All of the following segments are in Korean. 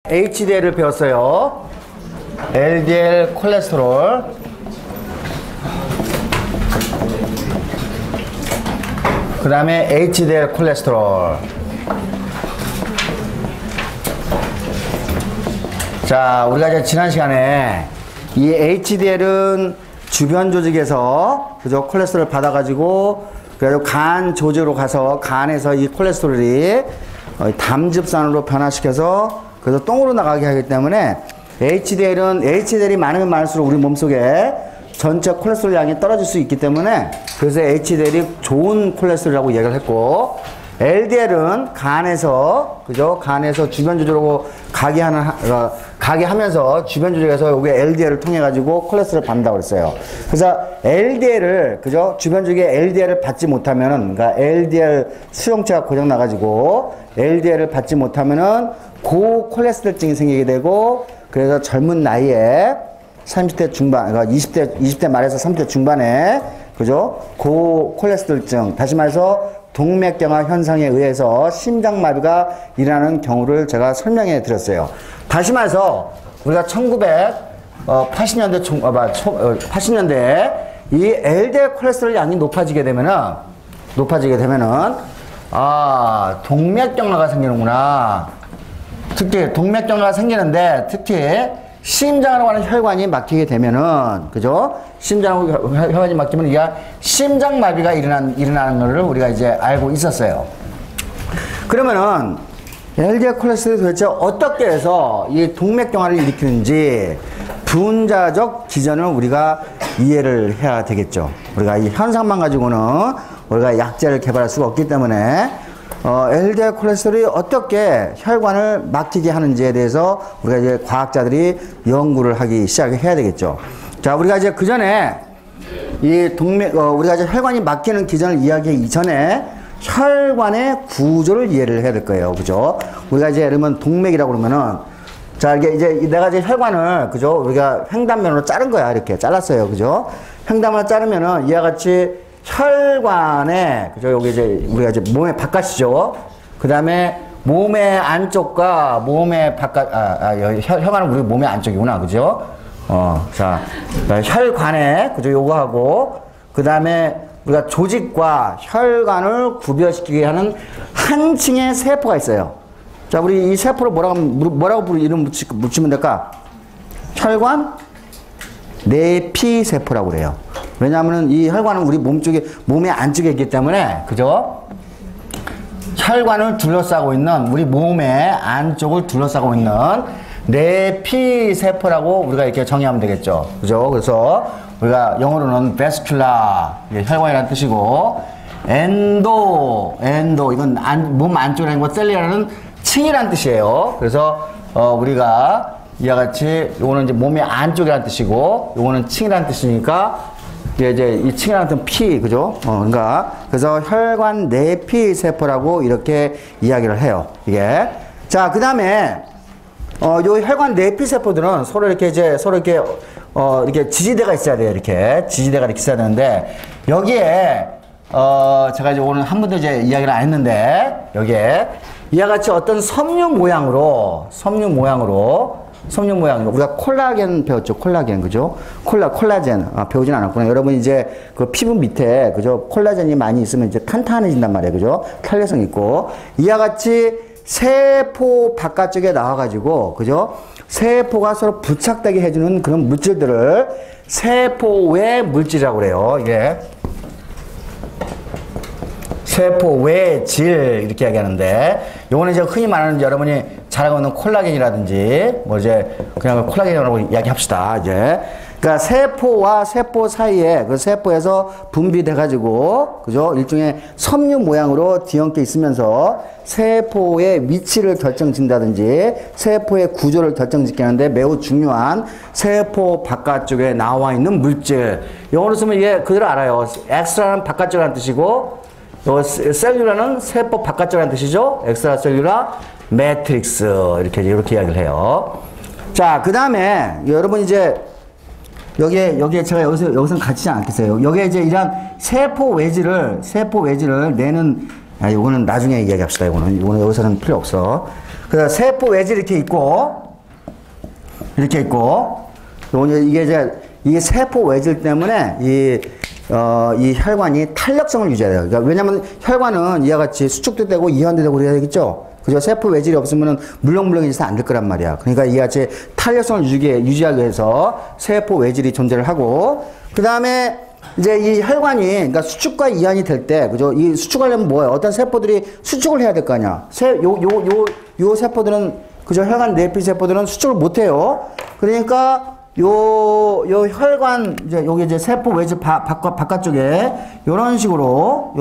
HDL을 배웠어요. LDL 콜레스테롤. 그 다음에 HDL 콜레스테롤. 자, 우리가 이제 지난 시간에 이 HDL은 주변 조직에서 그죠? 콜레스테롤을 받아가지고 그래도 간 조직으로 가서 간에서 이 콜레스테롤이 담즙산으로 변화시켜서 그래서 똥으로 나가게 하기 때문에 HDL이 많으면 많을수록 우리 몸속에 전체 콜레스테롤 양이 떨어질 수 있기 때문에 그래서 HDL이 좋은 콜레스테롤이라고 얘기를 했고, LDL은 간에서 그죠? 간에서 주변 조직으로 가게 하면서 주변 조직에서 여기 LDL을 통해 가지고 콜레스테롤을 받는다고 그랬어요. 그래서 LDL을 그죠? 주변 조직에 LDL을 받지 못하면은, 그러니까 LDL 수용체가 고장 나 가지고 LDL을 받지 못하면은 고콜레스테롤증이 생기게 되고, 그래서 젊은 나이에 30대 중반, 그러니까 20대 말에서 30대 중반에 그죠? 고콜레스테롤증, 다시 말해서 동맥경화 현상에 의해서 심장마비가 일어나는 경우를 제가 설명해 드렸어요. 다시 말해서 우리가 1980년대에 이 LDL 콜레스테롤 양이 높아지게 되면은 동맥경화가 생기는구나. 특히 동맥경화가 생기는데, 특히 심장으로 가는 혈관이 막히게 되면은, 그죠? 심장으로 혈관이 막히면 이게 심장마비가 일어나는 것을 우리가 이제 알고 있었어요. 그러면은 LDL 콜레스테롤이 도대체 어떻게 해서 이 동맥경화를 일으키는지 분자적 기전을 우리가 이해를 해야 되겠죠. 우리가 이 현상만 가지고는 우리가 약제를 개발할 수가 없기 때문에 LDL 콜레스테롤이 어떻게 혈관을 막히게 하는지에 대해서 우리가 이제 과학자들이 연구를 하기 시작해야 되겠죠. 자, 우리가 이제 그 전에 우리가 이제 혈관이 막히는 기전을 이야기하기 이전에 혈관의 구조를 이해를 해야 될 거예요. 그죠? 우리가 이제 예를 들면 동맥이라고 그러면은, 자, 이제 내가 이제 혈관을, 그죠? 우리가 횡단면으로 자른 거야. 이렇게 잘랐어요. 그죠? 횡단면으로 자르면은 이와 같이 혈관에, 그죠? 여기 이제 우리가 이제 몸의 바깥이죠. 그 다음에 몸의 안쪽과 몸의 바깥, 혈관은 우리 몸의 안쪽이구나. 그죠? 자, 혈관에, 그죠? 요거 하고, 그 다음에 우리가 조직과 혈관을 구별시키게 하는 한 층의 세포가 있어요. 자, 우리 이 세포를 뭐라고 이름 붙이면 될까? 혈관 내피세포라고 그래요. 왜냐하면 이 혈관은 우리 몸의 안쪽에 있기 때문에, 그죠? 혈관을 둘러싸고 있는, 우리 몸의 안쪽을 둘러싸고 있는 내피세포라고 우리가 이렇게 정의하면 되겠죠. 그죠? 그래서 우리가 영어로는 vascular, 혈관이라는 뜻이고, 이건 몸 안쪽에 있는 거, 셀리라는 층이라는 뜻이에요. 그래서 우리가 이와 같이 요거는 이제 몸의 안쪽이라는 뜻이고, 요거는 층이라는 뜻이니까 이제 이 층이라는 뜻은 피, 그죠? 그러니까 그래서 혈관 내피 세포라고 이렇게 이야기를 해요. 이게. 자, 그다음에 요 혈관 내피 세포들은 서로 이렇게 이렇게 지지대가 있어야 돼요. 이렇게 지지대가 이렇게 있어야 되는데, 여기에 제가 이제 오늘 한 번도 이제 이야기를 안 했는데, 여기에 이와 같이 어떤 섬유 모양으로 우리가 콜라겐 배웠죠. 콜라겐, 그죠? 콜라겐 배우진 않았구나. 여러분 이제 그 피부 밑에, 그죠? 콜라겐이 많이 있으면 이제 탄탄해진단 말이에요. 그죠? 탄력성 있고, 이와 같이 세포 바깥쪽에 나와가지고, 그죠? 세포가 서로 부착되게 해주는 그런 물질들을 세포외 물질이라고 그래요. 이게 세포외질 이렇게 이야기하는데, 요거는 이제 흔히 말하는 여러분이 잘 알고 있는 콜라겐이라든지 뭐 이제 그냥 콜라겐이라고 이야기합시다. 이제 그러니까 세포와 세포 사이에, 그 세포에서 분비돼 가지고, 그죠? 일종의 섬유 모양으로 뒤엉켜 있으면서 세포의 위치를 결정짓는다든지 세포의 구조를 결정짓게 매우 중요한 세포 바깥쪽에 나와 있는 물질. 영어로 쓰면 이게 그대로 알아요. 엑스트라는 바깥쪽이라는 뜻이고, 셀룰라는 세포 바깥쪽이라는 뜻이죠. 엑스트라 셀룰라 매트릭스, 이렇게 이야기를 해요. 자, 그 다음에 여러분 이제 여기에 제가 여기서는 갇히지 않겠어요. 여기에 이제 이런 세포 외질을 내는 아, 이거는 나중에 이야기합시다. 이거는 여기서는 필요 없어. 그래서 세포 외질 이렇게 있고, 이게 세포 외질 때문에 이 혈관이 탄력성을 유지해야 돼요. 그러니까 왜냐면 혈관은 이와 같이 수축도 되고 이완도 되고 그래야 되겠죠? 그죠? 세포 외질이 없으면은 물렁물렁해져서 안 될 거란 말이야. 그러니까 이와 같이 탄력성을 유지하기 위해서 세포 외질이 존재를 하고, 그 다음에 이제 이 혈관이, 그러니까 수축과 이완이 될 때, 그죠? 이 수축하려면 뭐예요? 어떤 세포들이 수축을 해야 될 거 아니야? 요 세포들은, 그죠? 혈관 내피 세포들은 수축을 못 해요. 그러니까, 요 혈관, 여기 이제 세포 외질 바깥쪽에, 요런 식으로,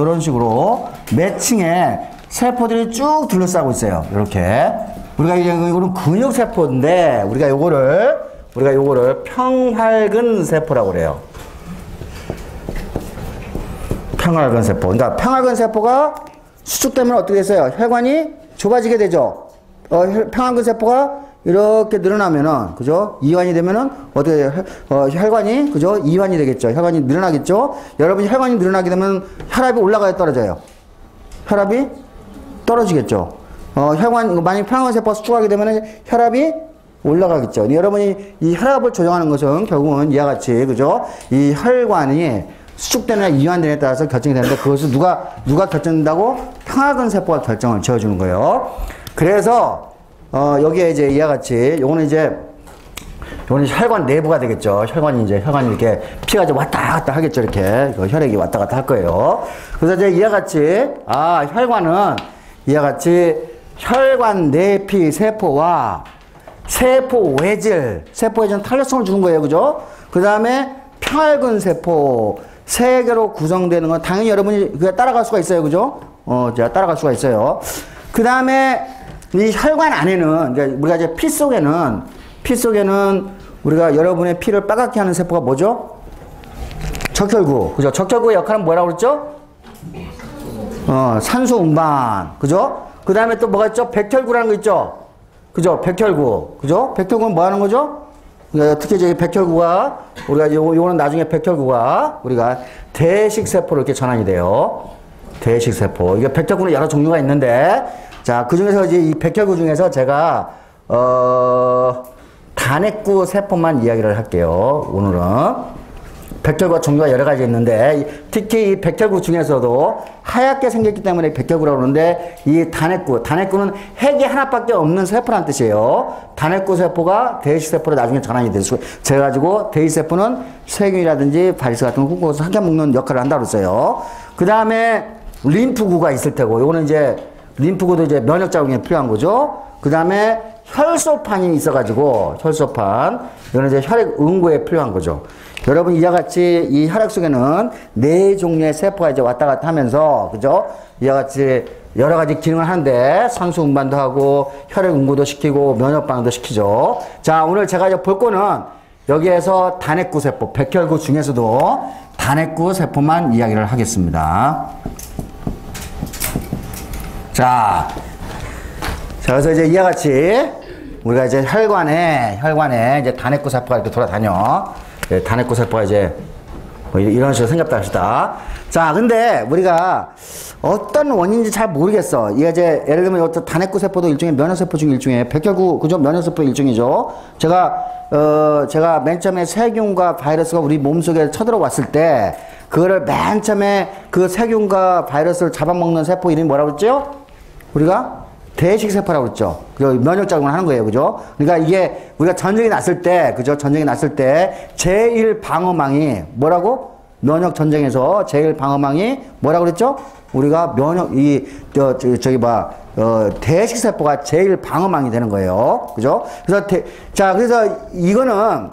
매칭에 세포들이 쭉 둘러싸고 있어요. 요렇게. 우리가 이거는 근육세포인데, 우리가 요거를 평활근 세포라고 그래요. 평활근 세포. 그러니까 평활근 세포가 수축되면 어떻게 됐어요? 혈관이 좁아지게 되죠. 평활근 세포가 이렇게 늘어나면은, 그죠? 이완이 되면은 어떻게 돼요? 혈관이, 그죠? 이완이 되겠죠. 혈관이 늘어나겠죠? 여러분이 혈관이 늘어나게 되면 혈압이 올라가요, 떨어져요? 혈압이 떨어지겠죠. 혈관, 만약 평활근 세포가 수축하게 되면은 혈압이 올라가겠죠. 여러분이 이 혈압을 조정하는 것은 결국은 이와 같이, 그죠? 이 혈관이 수축되느냐 이완되느냐에 따라서 결정이 되는데, 그것을 누가 결정된다고? 평활근 세포가 결정을 지어주는 거예요. 그래서 여기에 이제 이와 같이 요거는 혈관 내부가 되겠죠. 혈관이 이렇게 피가 이제 왔다 갔다 하겠죠. 이렇게 혈액이 왔다 갔다 할 거예요. 그래서 이제 이와 같이 혈관은 이와 같이 혈관 내피 세포와 세포 외질은 탄력성을 주는 거예요. 그죠? 그 다음에 평활근 세포 세 개로 구성되는 건 당연히 여러분이 그냥 따라갈 수가 있어요. 그죠? 제가 따라갈 수가 있어요. 그 다음에 이 혈관 안에는, 그러니까 우리가 이제 피 속에는 우리가 여러분의 피를 빨갛게 하는 세포가 뭐죠? 적혈구. 그죠? 적혈구의 역할은 뭐라고 그랬죠? 산소 운반. 그죠? 그 다음에 또 뭐가 있죠? 백혈구라는 거 있죠? 그죠? 백혈구. 그죠? 백혈구는 뭐 하는 거죠? 특히 이제 백혈구가, 우리가 요거는 나중에 백혈구가 우리가 대식세포로 이렇게 전환이 돼요. 대식세포. 이게 백혈구는 여러 종류가 있는데, 자, 그 중에서 이제 이 백혈구 중에서 제가, 단핵구 세포만 이야기를 할게요. 오늘은. 백혈구가 종류가 여러 가지 있는데, 특히 이 백혈구 중에서도 하얗게 생겼기 때문에 백혈구라고 그러는데, 이 단핵구는 핵이 하나밖에 없는 세포란 뜻이에요. 단핵구 세포가 대식세포로 나중에 전환이 돼가지고, 대식세포는 세균이라든지 바이러스 같은 거 훔쳐서 삼켜 먹는 역할을 한다고 그랬어요. 그 다음에 림프구가 있을 테고, 요거는 이제, 림프구도 이제 면역 자궁에 필요한 거죠. 그 다음에 혈소판이 있어가지고, 이거는 이제 혈액 응고에 필요한 거죠. 여러분, 이와 같이 이 혈액 속에는 네 종류의 세포가 이제 왔다 갔다 하면서, 그죠? 이와 같이 여러 가지 기능을 하는데, 산소 운반도 하고, 혈액 응고도 시키고, 면역 반응도 시키죠. 자, 오늘 제가 이제 볼 거는 여기에서 단핵구 세포, 백혈구 중에서도 단핵구 세포만 이야기를 하겠습니다. 자, 그래서 이제 이와 같이 우리가 이제 혈관에 이제 단핵구 세포가 이렇게 돌아다녀. 단핵구 세포가 이제 뭐 이런 식으로 생겼다 합시다. 자, 근데 우리가 어떤 원인인지 잘 모르겠어. 이게 이제 예를 들면 어떤 단핵구 세포도 일종의 면역세포 중 일종의 백혈구, 그죠? 면역세포 일종이죠. 제가 맨 처음에 세균과 바이러스가 우리 몸속에 쳐들어왔을 때, 그거를 맨 처음에 그 세균과 바이러스를 잡아먹는 세포 이름이 뭐라고 그랬죠? 우리가 대식세포라고 그랬죠. 면역 작용을 하는 거예요. 그죠? 그러니까 이게 우리가 전쟁이 났을 때, 그죠? 전쟁이 났을 때 제일 방어망이 뭐라고? 면역 전쟁에서 제일 방어망이 뭐라고 그랬죠? 우리가 대식세포가 제일 방어망이 되는 거예요. 그죠? 그래서 이거는,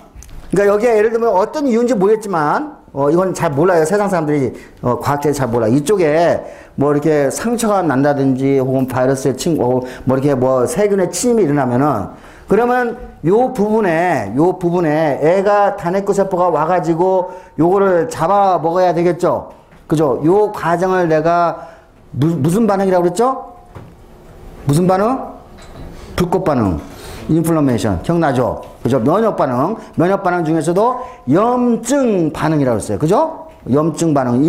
그러니까 여기에 예를 들면 어떤 이유인지 모르겠지만, 이건 잘 몰라요. 세상 사람들이, 과학자들이 잘 몰라요. 이쪽에 뭐 이렇게 상처가 난다든지, 혹은 바이러스의 뭐 이렇게 세균의 침입이 일어나면은, 그러면 요 부분에 애가 단핵구 세포가 와가지고 요거를 잡아 먹어야 되겠죠? 그죠? 요 과정을 내가 무슨 반응이라고 그랬죠? 무슨 반응? 불꽃 반응. 인플러메이션. 기억나죠? 그죠? 면역 반응 중에서도 염증 반응이라고 했어요. 그죠? 염증 반응.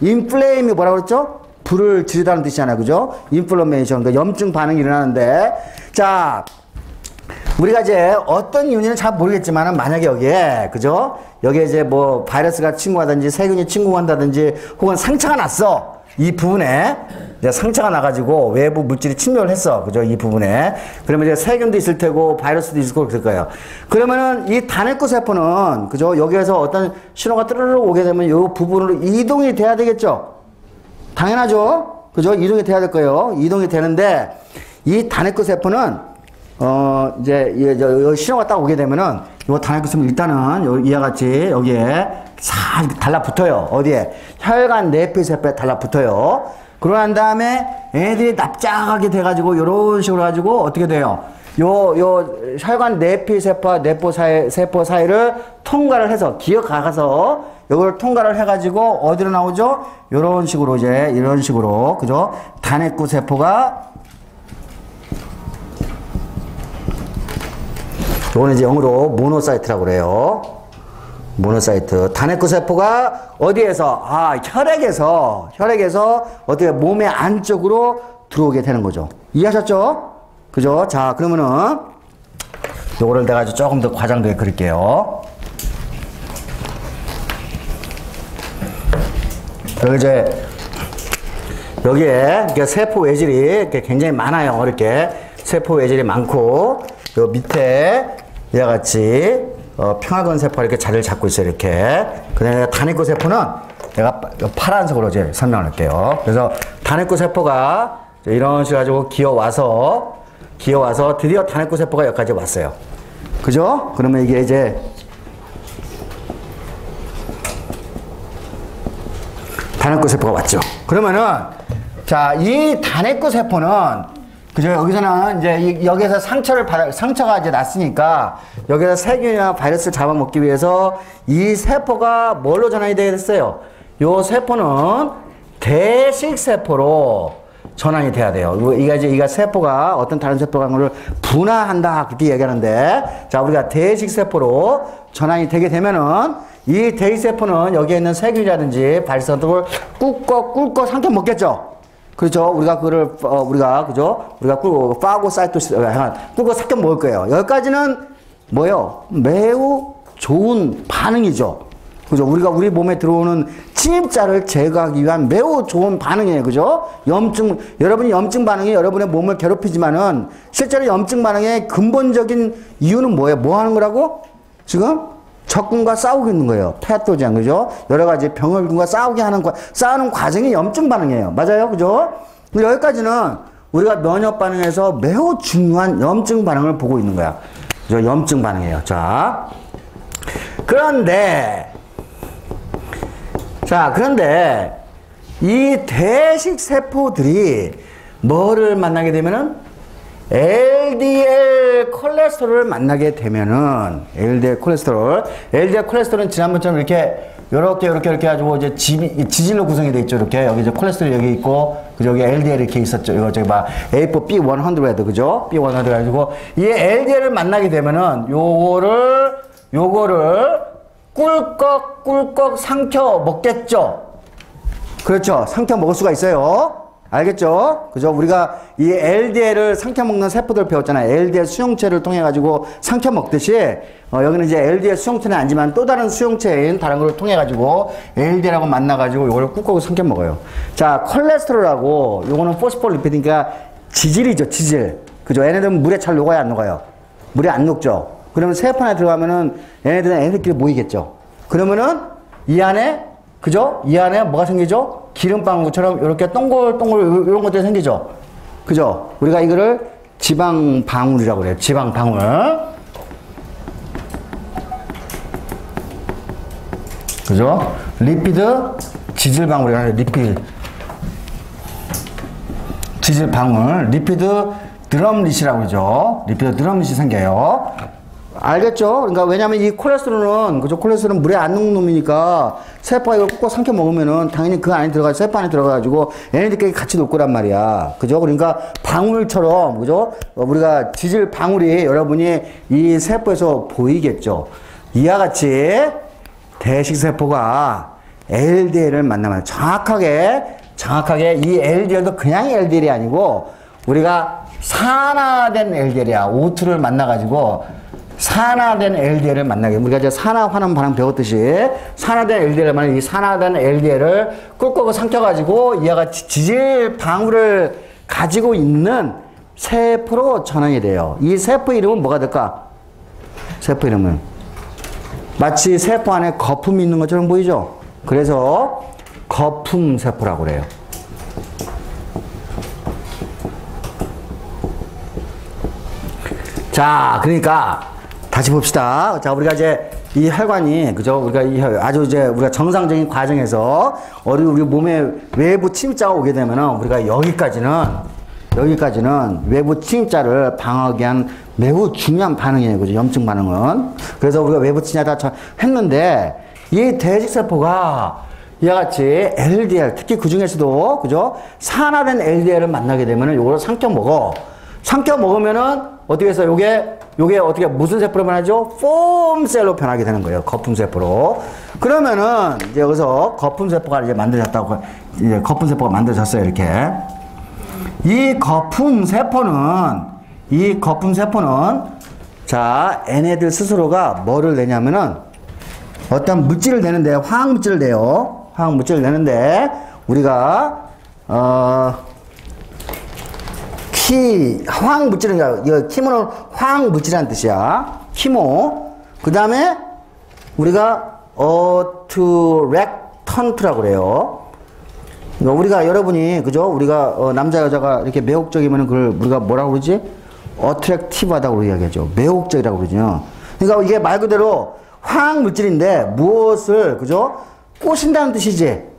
인플레임이 뭐라고 그랬죠? 불을 지르다는 뜻이잖아요. 그죠? 인플로메이션, 그 염증 반응이 일어나는데, 자, 우리가 이제 어떤 이유인지는 잘 모르겠지만은 만약에 여기에, 그죠? 여기에 이제 뭐 바이러스가 침공하든지 세균이 침공한다든지 혹은 상처가 났어. 이 부분에 상처가 나가지고 외부 물질이 침몰을 했어. 그죠? 이 부분에. 그러면 이제 세균도 있을 테고 바이러스도 있을 거고 그럴 거예요. 그러면은 이 단핵구 세포는, 그죠? 여기에서 어떤 신호가 뜨르륵 오게 되면 이 부분으로 이동이 돼야 되겠죠? 당연하죠? 그죠? 이동이 돼야 될 거예요. 이동이 되는데 이 단핵구 세포는 이제 신호가 딱 오게 되면은 이 단핵구 세포는 일단은 이와 같이 여기에 싹 달라붙어요. 어디에? 혈관 내피세포에 달라붙어요. 그러고 난 다음에 애들이 납작하게 돼가지고 요런 식으로 해가지고 어떻게 돼요? 요 혈관 내피세포와 세포 사이를 통과를 해서 기어가서 요걸 통과를 해가지고 어디로 나오죠? 요런 식으로 이제 이런 식으로, 그죠? 단핵구 세포가, 요거는 이제 영어로 모노사이트라고 그래요. 모노사이트. 단핵구 세포가 어디에서? 혈액에서 어떻게 몸의 안쪽으로 들어오게 되는 거죠. 이해하셨죠? 그죠? 자, 그러면은 요거를 내가 조금 더 과장되게 그릴게요. 여기 이제 여기에 이렇게 세포 외질이 이렇게 굉장히 많아요. 이렇게 세포 외질이 많고 요 밑에 이와 같이 평화근 세포가 이렇게 자리를 잡고 있어요. 이렇게. 그다음에 단핵구 세포는 내가 파란색으로 이제 설명을 할게요. 그래서 단핵구 세포가 이런 식으로 가지고 기어와서 드디어 단핵구 세포가 여기까지 왔어요. 그죠? 그러면 이게 이제 단핵구 세포가 왔죠. 그러면은 자, 이 단핵구 세포는, 그죠? 여기서는 이제 여기에서 상처가 이제 났으니까 여기서 세균이나 바이러스를 잡아먹기 위해서 이 세포가 뭘로 전환이 되게 됐어요? 요 세포는 대식세포로 전환이 돼야 돼요. 이가 세포가 어떤 다른 세포가 그걸 분화한다 그렇게 얘기하는데, 자, 우리가 대식세포로 전환이 되게 되면은 이 대식세포는 여기에 있는 세균이라든지 바이러스 같은 걸 꿀꺽 삼켜 먹겠죠. 그렇죠. 우리가 그거를 그죠? 우리가 파고사이토시스 꿀꺽 삼켜 먹을 거예요. 여기까지는 뭐요? 매우 좋은 반응이죠. 그죠? 우리 몸에 들어오는 침입자를 제거하기 위한 매우 좋은 반응이에요. 그죠? 여러분이 염증 반응이 여러분의 몸을 괴롭히지만은 실제로 염증 반응의 근본적인 이유는 뭐예요? 뭐 하는 거라고? 지금? 적군과 싸우고 있는 거예요. 패토젠, 그죠? 여러 가지 병혈균과 싸우는 과정이 염증 반응이에요. 맞아요? 그죠? 여기까지는 우리가 면역 반응에서 매우 중요한 염증 반응을 보고 있는 거야. 그죠? 염증 반응이에요. 자. 그런데 이 대식 세포들이 뭐를 만나게 되면은 LDL 콜레스테롤을 만나게 되면은 LDL 콜레스테롤은 지난번처럼 이렇게 가지고 이제 지질로 구성이 돼 있죠. 이렇게 여기 이제 콜레스테롤 여기 있고, 그죠? 여기 LDL 이렇게 있었죠. 이거 저기 막 A4B100, 그죠? B100 가지고 이 LDL을 만나게 되면은 요거를 꿀꺽 삼켜 먹겠죠. 그렇죠. 삼켜 먹을 수가 있어요. 알겠죠? 그죠? 우리가 이 LDL을 삼켜 먹는 세포들 배웠잖아요. LDL 수용체를 통해 가지고 삼켜 먹듯이 여기는 이제 LDL 수용체는 아니지만 또 다른 수용체인 다른 걸 통해 가지고 LDL하고 만나 가지고 이걸 꾹꾹 삼켜 먹어요. 자, 콜레스테롤하고 요거는 포스포리피드니까 지질이죠, 지질. 그죠? 얘네들은 물에 잘 녹아요, 안 녹아요? 물에 안 녹죠. 그러면 세포 안에 들어가면은 얘네들끼리 모이겠죠. 그러면은 이 안에, 그죠? 이 안에 뭐가 생기죠? 기름방울처럼 이렇게 동글동글 이런 것들이 생기죠. 그죠? 우리가 이거를 지방방울이라고 그래요. 지방방울. 그죠? 리피드 지질방울이라고 해요. 지질방울. 리피드 드럼릿이라고 그러죠. 리피드 드럼릿이 생겨요. 알겠죠? 그러니까 왜냐면 이 콜레스테롤은, 그죠? 콜레스테롤은 물에 안 녹는 놈이니까 세포가 이걸 꼭 삼켜 먹으면은 당연히 그 안에 세포 안에 들어가가지고 얘네들끼리 같이 녹 거란 말이야. 그죠? 그러니까 방울처럼, 그죠? 우리가 지질 방울이 여러분이 이 세포에서 보이겠죠? 이와 같이 대식세포가 LDL을 만나면 정확하게 정확하게 이 LDL도 그냥 LDL이 아니고 우리가 산화된 LDL이야. O2를 만나가지고 산화된 LDL을 만나게. 우리가 이제 산화 환원 반응 배웠듯이 산화된 LDL을 만나 이 산화된 LDL을 꿀꺽 삼켜가지고 이와 같이 지질 방울을 가지고 있는 세포로 전환이 돼요. 이 세포 이름은 뭐가 될까? 세포 이름은 마치 세포 안에 거품이 있는 것처럼 보이죠? 그래서 거품세포라고 그래요. 자, 그러니까 다시 봅시다. 자, 우리가 이제 이 혈관이 그죠? 우리가 아주 이제 우리가 정상적인 과정에서 우리 몸에 외부 침입자가 오게 되면은 우리가 여기까지는 외부 침입자를 방어하기 위한 매우 중요한 반응이에요. 그죠? 염증 반응은. 그래서 우리가 외부 침입자 다 했는데 이 대직세포가 이와 같이 LDL, 특히 그 중에서도, 그죠? 산화된 LDL을 만나게 되면은 요거를 삼켜 먹어. 삼켜 먹으면은 어떻게 해서 요게 어떻게 무슨 세포로 변하죠? 폼셀로 변하게 되는 거예요. 거품세포로. 그러면은 이제 여기서 거품세포가 이제 만들어졌다고, 이제 거품세포가 만들어졌어요. 이렇게. 이 거품세포는 자, 얘네들 스스로가 뭐를 내냐면은 어떤 물질을 내는데, 화학물질을 내요. 화학물질을 내는데, 우리가, 화학물질은, 키모는 화학물질이라는 뜻이야. 키모. 그 다음에, 우리가, 어트랙턴트라고 그래요. 우리가, 여러분이, 그죠? 우리가, 남자, 여자가 이렇게 매혹적이면은 그걸 우리가 뭐라고 그러지? 어트랙티브하다고 이야기하죠. 매혹적이라고 그러죠. 그러니까 이게 말 그대로 화학물질인데 무엇을, 그죠? 꼬신다는 뜻이지.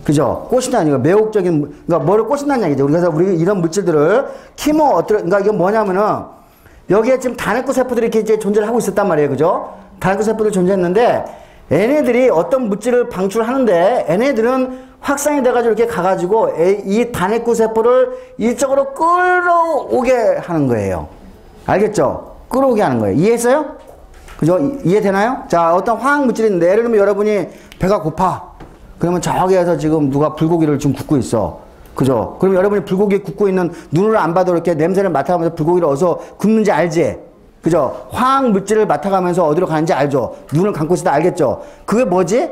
그죠? 꼬신다는, 이거 매혹적인, 그러니까 뭐를 꼬신다는 얘기죠. 그래서 우리 이런 물질들을 그러니까 이게 뭐냐면은 여기에 지금 단핵구 세포들이 이렇게 이제 존재를 하고 있었단 말이에요. 그죠? 단핵구 세포들이 존재했는데 얘네들이 어떤 물질을 방출하는데 얘네들은 확산이 돼가지고 이렇게 가가지고 이 단핵구 세포를 이쪽으로 끌어오게 하는 거예요. 알겠죠? 끌어오게 하는 거예요. 이해했어요? 그죠? 이해되나요? 자, 어떤 화학물질인데, 예를 들면 여러분이 배가 고파. 그러면 저기에서 지금 누가 불고기를 좀 굽고 있어. 그죠? 그럼 여러분이 불고기 굽고 있는 눈을 안 봐도 이렇게 냄새를 맡아가면서 불고기를 어디서 굽는지 알지? 그죠? 화학물질을 맡아가면서 어디로 가는지 알죠? 눈을 감고 있어도 알겠죠? 그게 뭐지?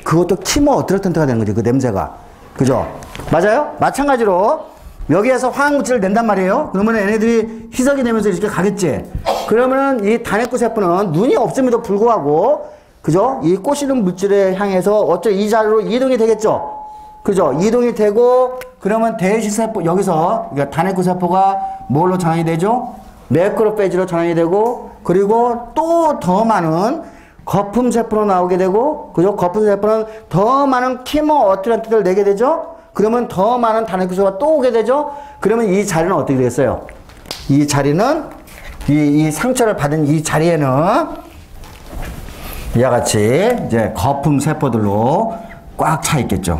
그것도 키모 어트랙턴트가 되는 거지, 그 냄새가. 그죠? 맞아요? 마찬가지로 여기에서 화학물질을 낸단 말이에요. 그러면 얘네들이 희석이 되면서 이렇게 가겠지. 그러면은 이 단핵구 세포는 눈이 없음에도 불구하고, 그죠? 이 꼬시는 물질에 향해서 어쩌 이 자리로 이동이 되겠죠. 그죠? 이동이 되고, 그러면 대시세포, 여기서, 그러니까 단핵구 세포가 뭘로 전환이 되죠? 매크로페이지로 전환이 되고, 그리고 또 더 많은 거품세포로 나오게 되고, 그죠? 거품세포는 더 많은 키모 어트랙턴트를 내게 되죠? 그러면 더 많은 단핵구세포가 또 오게 되죠? 그러면 이 자리는 어떻게 되겠어요? 이 자리는, 이 상처를 받은 이 자리에는 이와 같이 이제 거품세포들로 꽉 차 있겠죠.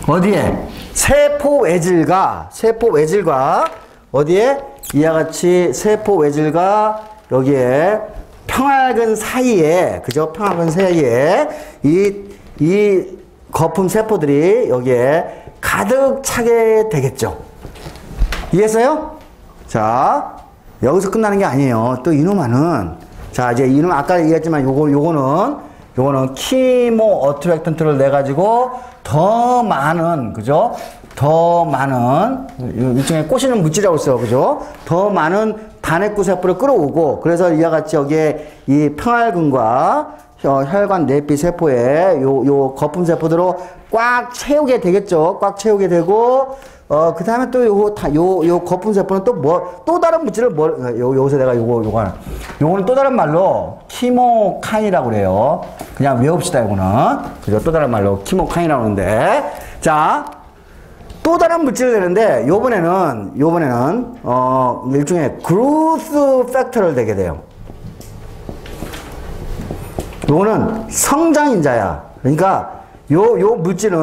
어디에? 세포 외질과 어디에? 이와 같이 세포 외질과 여기에 평활근 사이에, 그죠? 평활근 사이에 이 거품 세포들이 여기에 가득 차게 되겠죠. 이해했어요? 자, 여기서 끝나는 게 아니에요. 또 이놈아는, 자, 이제 이놈 아까 얘기했지만 요거는 키모 어트랙턴트를 내 가지고 더 많은, 그죠? 더 많은, 일종의 꼬시는 물질이라고 써요. 그죠? 더 많은 단핵구 세포를 끌어오고, 그래서 이와 같이 여기에 이 평활근과 혈관 내피 세포에 요 거품 세포들로 꽉 채우게 되겠죠. 꽉 채우게 되고, 그 다음에 또 요 거품 세포는 또 다른 물질을 여기서 내가 요거는 또 다른 말로 키모카인이라고 그래요. 그냥 외웁시다, 요거는. 그죠? 또 다른 말로 키모카인이라고 하는데. 자, 또 다른 물질을 내는데, 요번에는, 일종의 그로스 팩터를 내게 돼요. 요거는 성장인자야. 그러니까, 요 물질,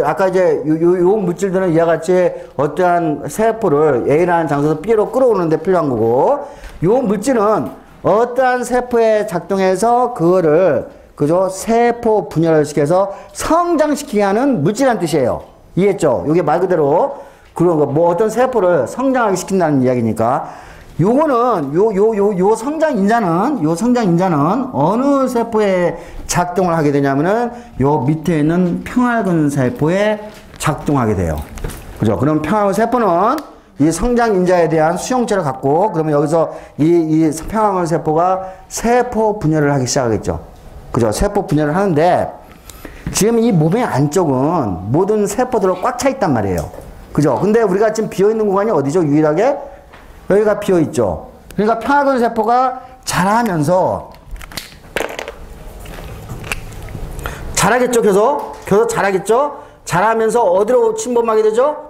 아까 이제 요 물질들은 이와 같이 어떠한 세포를 A라는 장소에서 B로 끌어오는데 필요한 거고, 요 물질은 어떠한 세포에 작동해서 그거를, 그죠? 세포 분열을 시켜서 성장시키게 하는 물질이라는 뜻이에요. 이해했죠? 요게 말 그대로 그런 거, 뭐 어떤 세포를 성장하게 시킨다는 이야기니까. 요거는, 요 성장 인자는 어느 세포에 작동을 하게 되냐면은 요 밑에 있는 평활근 세포에 작동하게 돼요. 그죠? 그럼 평활근 세포는 이 성장 인자에 대한 수용체를 갖고, 그러면 여기서 이 평활근 세포가 세포 분열을 하기 시작하겠죠. 그죠? 세포 분열을 하는데, 지금 이 몸의 안쪽은 모든 세포들로 꽉 차 있단 말이에요. 그죠? 근데 우리가 지금 비어있는 공간이 어디죠? 유일하게? 여기가 비어있죠. 그러니까 평활근 세포가 자라면서, 자라겠죠, 계속 자라겠죠? 자라면서 어디로 침범하게 되죠?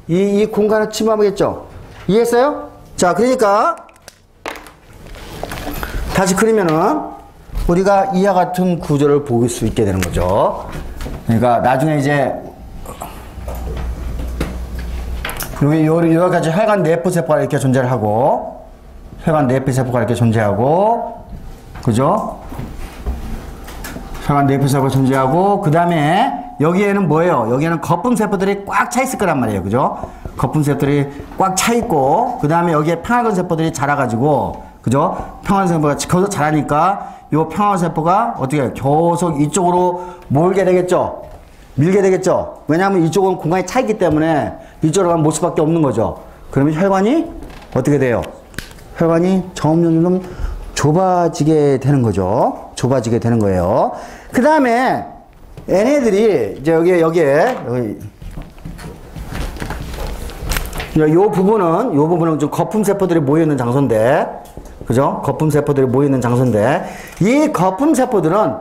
이 공간을 침범하겠죠? 이해했어요? 자, 그러니까, 다시 그리면은, 우리가 이와 같은 구조를 볼 수 있게 되는 거죠. 그러니까, 나중에 이제, 여기까지 혈관 내부세포가 이렇게 존재를 하고, 혈관 내부세포가 이렇게 존재하고, 그죠? 혈관 내부세포가 존재하고, 그 다음에 여기에는 뭐예요? 여기에는 거품세포들이 꽉 차 있을 거란 말이에요. 그죠? 거품세포들이 꽉 차 있고, 그 다음에 여기에 평활근세포들이 자라가지고, 그죠? 평활근세포가 거기서 자라니까, 요 평활세포가 어떻게 해요? 계속 이쪽으로 몰게 되겠죠? 밀게 되겠죠? 왜냐하면 이쪽은 공간이 차 있기 때문에 이쪽으로 가면 못 수밖에 없는 거죠. 그러면 혈관이 어떻게 돼요? 혈관이 점점 좁아지게 되는 거죠. 좁아지게 되는 거예요. 그 다음에 얘네들이 이제 여기에 요 부분은 좀 거품세포들이 모여있는 장소인데, 그죠? 거품세포들이 모여있는 장소인데, 이 거품세포들은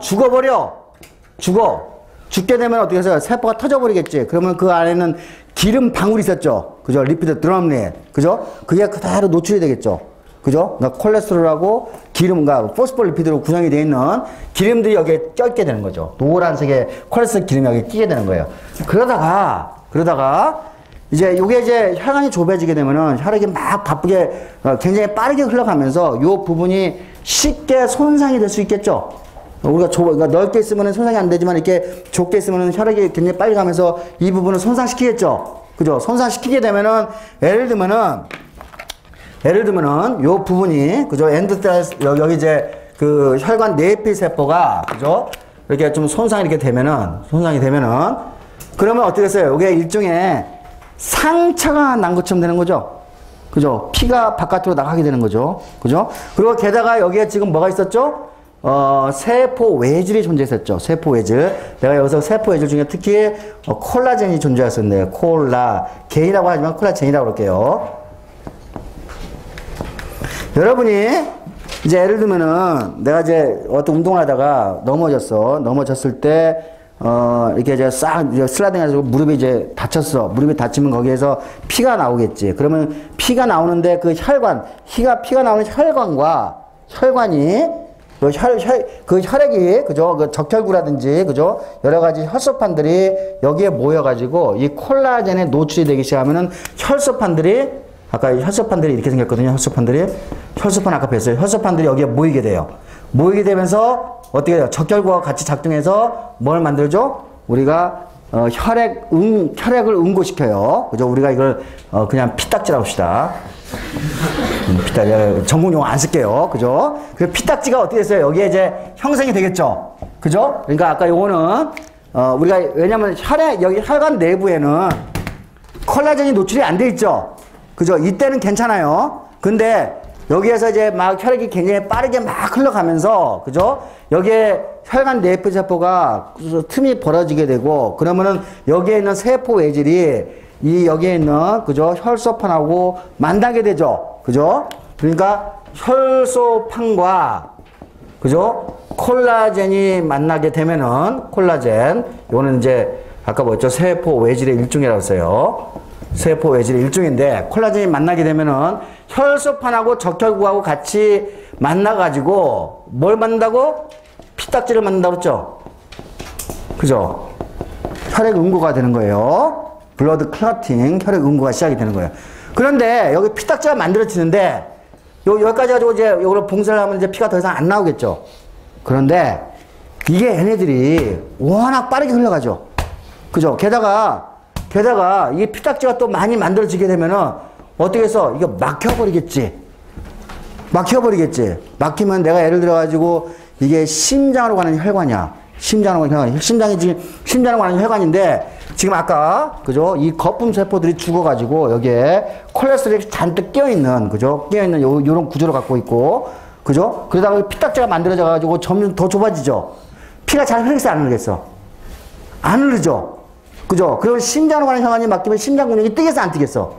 죽게 되면 어떻게 해서요? 세포가 터져버리겠지. 그러면 그 안에는 기름 방울이 있었죠. 그죠? 리피드 드럼릿. 그죠? 그게 그대로 노출이 되겠죠. 그죠? 그러니까 콜레스테롤하고 기름과 포스포리피드로 구성이 되어 있는 기름들이 여기에 껴있게 되는 거죠. 노란색의 콜레스테롤 기름이 여기 끼게 되는 거예요. 그러다가 이제 요게 이제 혈관이 좁아지게 되면은 혈액이 막 바쁘게 굉장히 빠르게 흘러가면서 요 부분이 쉽게 손상이 될 수 있겠죠. 우리가 그러니까 넓게 있으면 손상이 안 되지만 이렇게 좁게 있으면 혈액이 굉장히 빨리 가면서 이 부분을 손상시키겠죠. 그죠? 손상시키게 되면은 예를 들면은 요 부분이, 그죠? 엔도텔 여기 이제 그 혈관 내피 세포가, 그죠? 이렇게 좀 손상이 되면은 그러면 어떻게 했어요? 이게 일종의 상처가 난 것처럼 되는 거죠. 그죠? 피가 바깥으로 나가게 되는 거죠. 그죠? 그리고 게다가 여기에 지금 뭐가 있었죠? 세포 외질이 존재했었죠. 세포 외질. 내가 여기서 세포 외질 중에 특히 콜라겐이 존재했었네요. 콜라겐이라고 하지만 콜라겐이라고 그럴게요. 여러분이 이제 예를 들면은 내가 이제 어떤 운동을 하다가 넘어졌을 때 이렇게 이제 슬라이딩 해가지고 무릎이 이제 다쳤어. 무릎이 다치면 거기에서 피가 나오겠지. 그러면 피가 나오는데 그 피가 나오는 혈관이 그 혈액이, 그죠? 그 적혈구라든지, 그죠? 여러 가지 혈소판들이 여기에 모여가지고 이 콜라겐에 노출이 되기 시작하면은 아까 혈소판들이 이렇게 생겼거든요. 혈소판 아까 뵀어요. 혈소판들이 여기에 모이게 돼요. 모이게 되면서 어떻게 돼요? 적혈구와 같이 작동해서 뭘 만들죠? 우리가 혈액을 응고시켜요. 그죠? 우리가 이걸 그냥 피딱지라고 합시다. 전문 용어 안 쓸게요. 그죠? 그 피딱지가 어떻게 됐어요? 여기에 이제 형성이 되겠죠? 그죠? 그러니까 아까 요거는 우리가 왜냐면 여기 혈관 내부에는 콜라겐이 노출이 안 돼 있죠? 그죠? 이때는 괜찮아요. 근데 여기에서 이제 막 혈액이 굉장히 빠르게 막 흘러가면서, 그죠? 여기에 혈관 내부 세포가 틈이 벌어지게 되고, 그러면은 여기에 있는 세포 외질이 여기에 있는, 그죠? 혈소판하고 만나게 되죠. 그죠? 그러니까 혈소판과, 그죠? 콜라겐이 만나게 되면은, 요거는 이제 아까 뭐였죠? 세포 외질의 일종이라고 했어요. 세포 외질의 일종인데, 콜라겐이 만나게 되면은 혈소판하고 적혈구하고 같이 만나가지고 뭘 만든다고? 피딱지를 만든다고 했죠? 그죠? 혈액 응고가 되는 거예요. 블러드 클러팅, 혈액 응고가 시작이 되는 거예요. 그런데 여기 피딱지가 만들어지는데 여기까지 가지고 이제 이걸 봉쇄를 하면 이제 피가 더 이상 안 나오겠죠. 그런데 이게 얘네들이 워낙 빠르게 흘러가죠. 그죠? 게다가 이 피딱지가 또 많이 만들어지게 되면은 어떻게 해서 이거 막혀버리겠지. 막히면 내가 예를 들어가지고 이게 심장으로 가는 혈관이야. 심장으로 가는 혈관인데 지금 아까 그죠? 이 거품 세포들이 죽어가지고 여기에 콜레스테롤이 잔뜩 끼어있는 그죠? 끼어있는 요런 구조를 갖고 있고 그죠? 그러다가 피딱지가 만들어져가지고 점점 더 좁아지죠. 피가 잘 흐르겠어, 안 흐르겠어? 안 흐르죠. 그죠? 그러면 심장으로 가는 혈관이 막히면 심장 근육이 뜨겠어, 안 뜨겠어?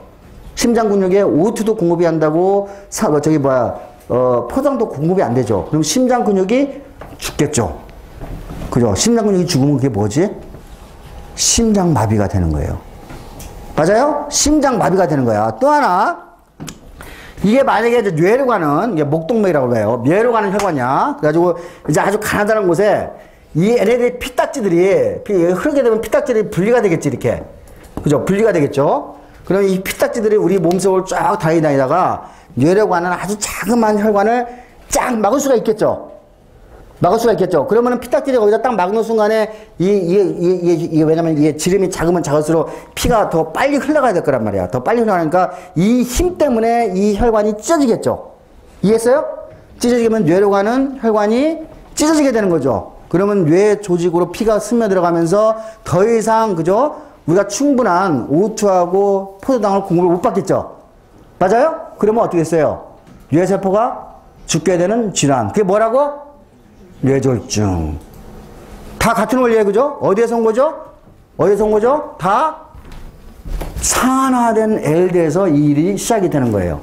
심장 근육에 O2도 공급이 한다고 포장도 공급이 안 되죠. 그럼 심장 근육이 죽겠죠. 그죠? 심장 근육이 죽으면 그게 뭐지? 심장마비가 되는 거예요. 맞아요? 심장마비가 되는 거야. 또 하나, 이게 만약에 이제 뇌로 가는, 이게 목동맥이라고 해요. 뇌로 가는 혈관이야. 그래가지고 이제 아주 가느다란 곳에 이 얘네들이 피딱지들이, 흐르게 되면 피딱지들이 분리가 되겠지, 이렇게. 그죠? 분리가 되겠죠? 그럼 이 피딱지들이 우리 몸속을 쫙 다니다가 뇌로 가는 아주 자그마한 혈관을 쫙 막을 수가 있겠죠? 그러면은 피딱지를 거기다 딱 막는 순간에 왜냐면 이게 지름이 작으면 작을수록 피가 더 빨리 흘러가야 될 거란 말이야. 더 빨리 흘러가니까 이 힘 때문에 이 혈관이 찢어지겠죠. 이해했어요? 찢어지면 뇌로 가는 혈관이 찢어지게 되는 거죠. 그러면 뇌 조직으로 피가 스며들어가면서 더 이상 그죠? 우리가 충분한 O2하고 포도당을 공급을 못 받겠죠. 맞아요? 그러면 어떻게 했어요? 뇌세포가 죽게 되는 질환. 그게 뭐라고? 뇌졸중. 다 같은 원리예요, 그죠? 어디에서 온 거죠? 다 산화된 LD에서 이 일이 시작이 되는 거예요.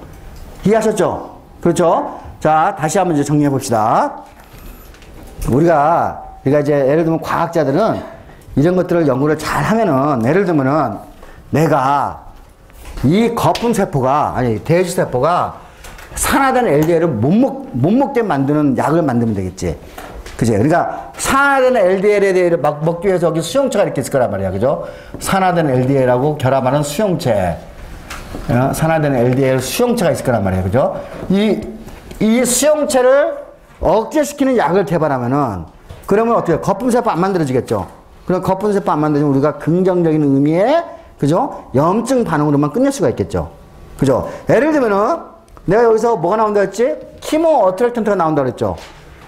이해하셨죠? 그렇죠? 자, 다시 한번 이제 정리해 봅시다. 우리가 이제 예를 들면 과학자들은 이런 것들을 연구를 잘 하면은, 예를 들면은 내가 이 거품세포가, 대주세포가 산화된 LDL을 못 먹게 만드는 약을 만들면 되겠지. 그죠? 그러니까 산화된 LDL에 먹기 위해서 여기 수용체가 이렇게 있을 거란 말이야. 그죠? 산화된 LDL하고 결합하는 수용체. 산화된 LDL 수용체가 있을 거란 말이야. 그죠? 이 수용체를 억제시키는 약을 개발하면은, 그러면 어떻게, 거품세포 안 만들어지겠죠? 그럼 거품세포 안 만들어지면 우리가 긍정적인 의미의, 그죠? 염증 반응으로만 끝낼 수가 있겠죠? 그죠? 예를 들면은, 내가 여기서 뭐가 나온다 했지? 키모 어트랙턴트가 나온다 그랬죠?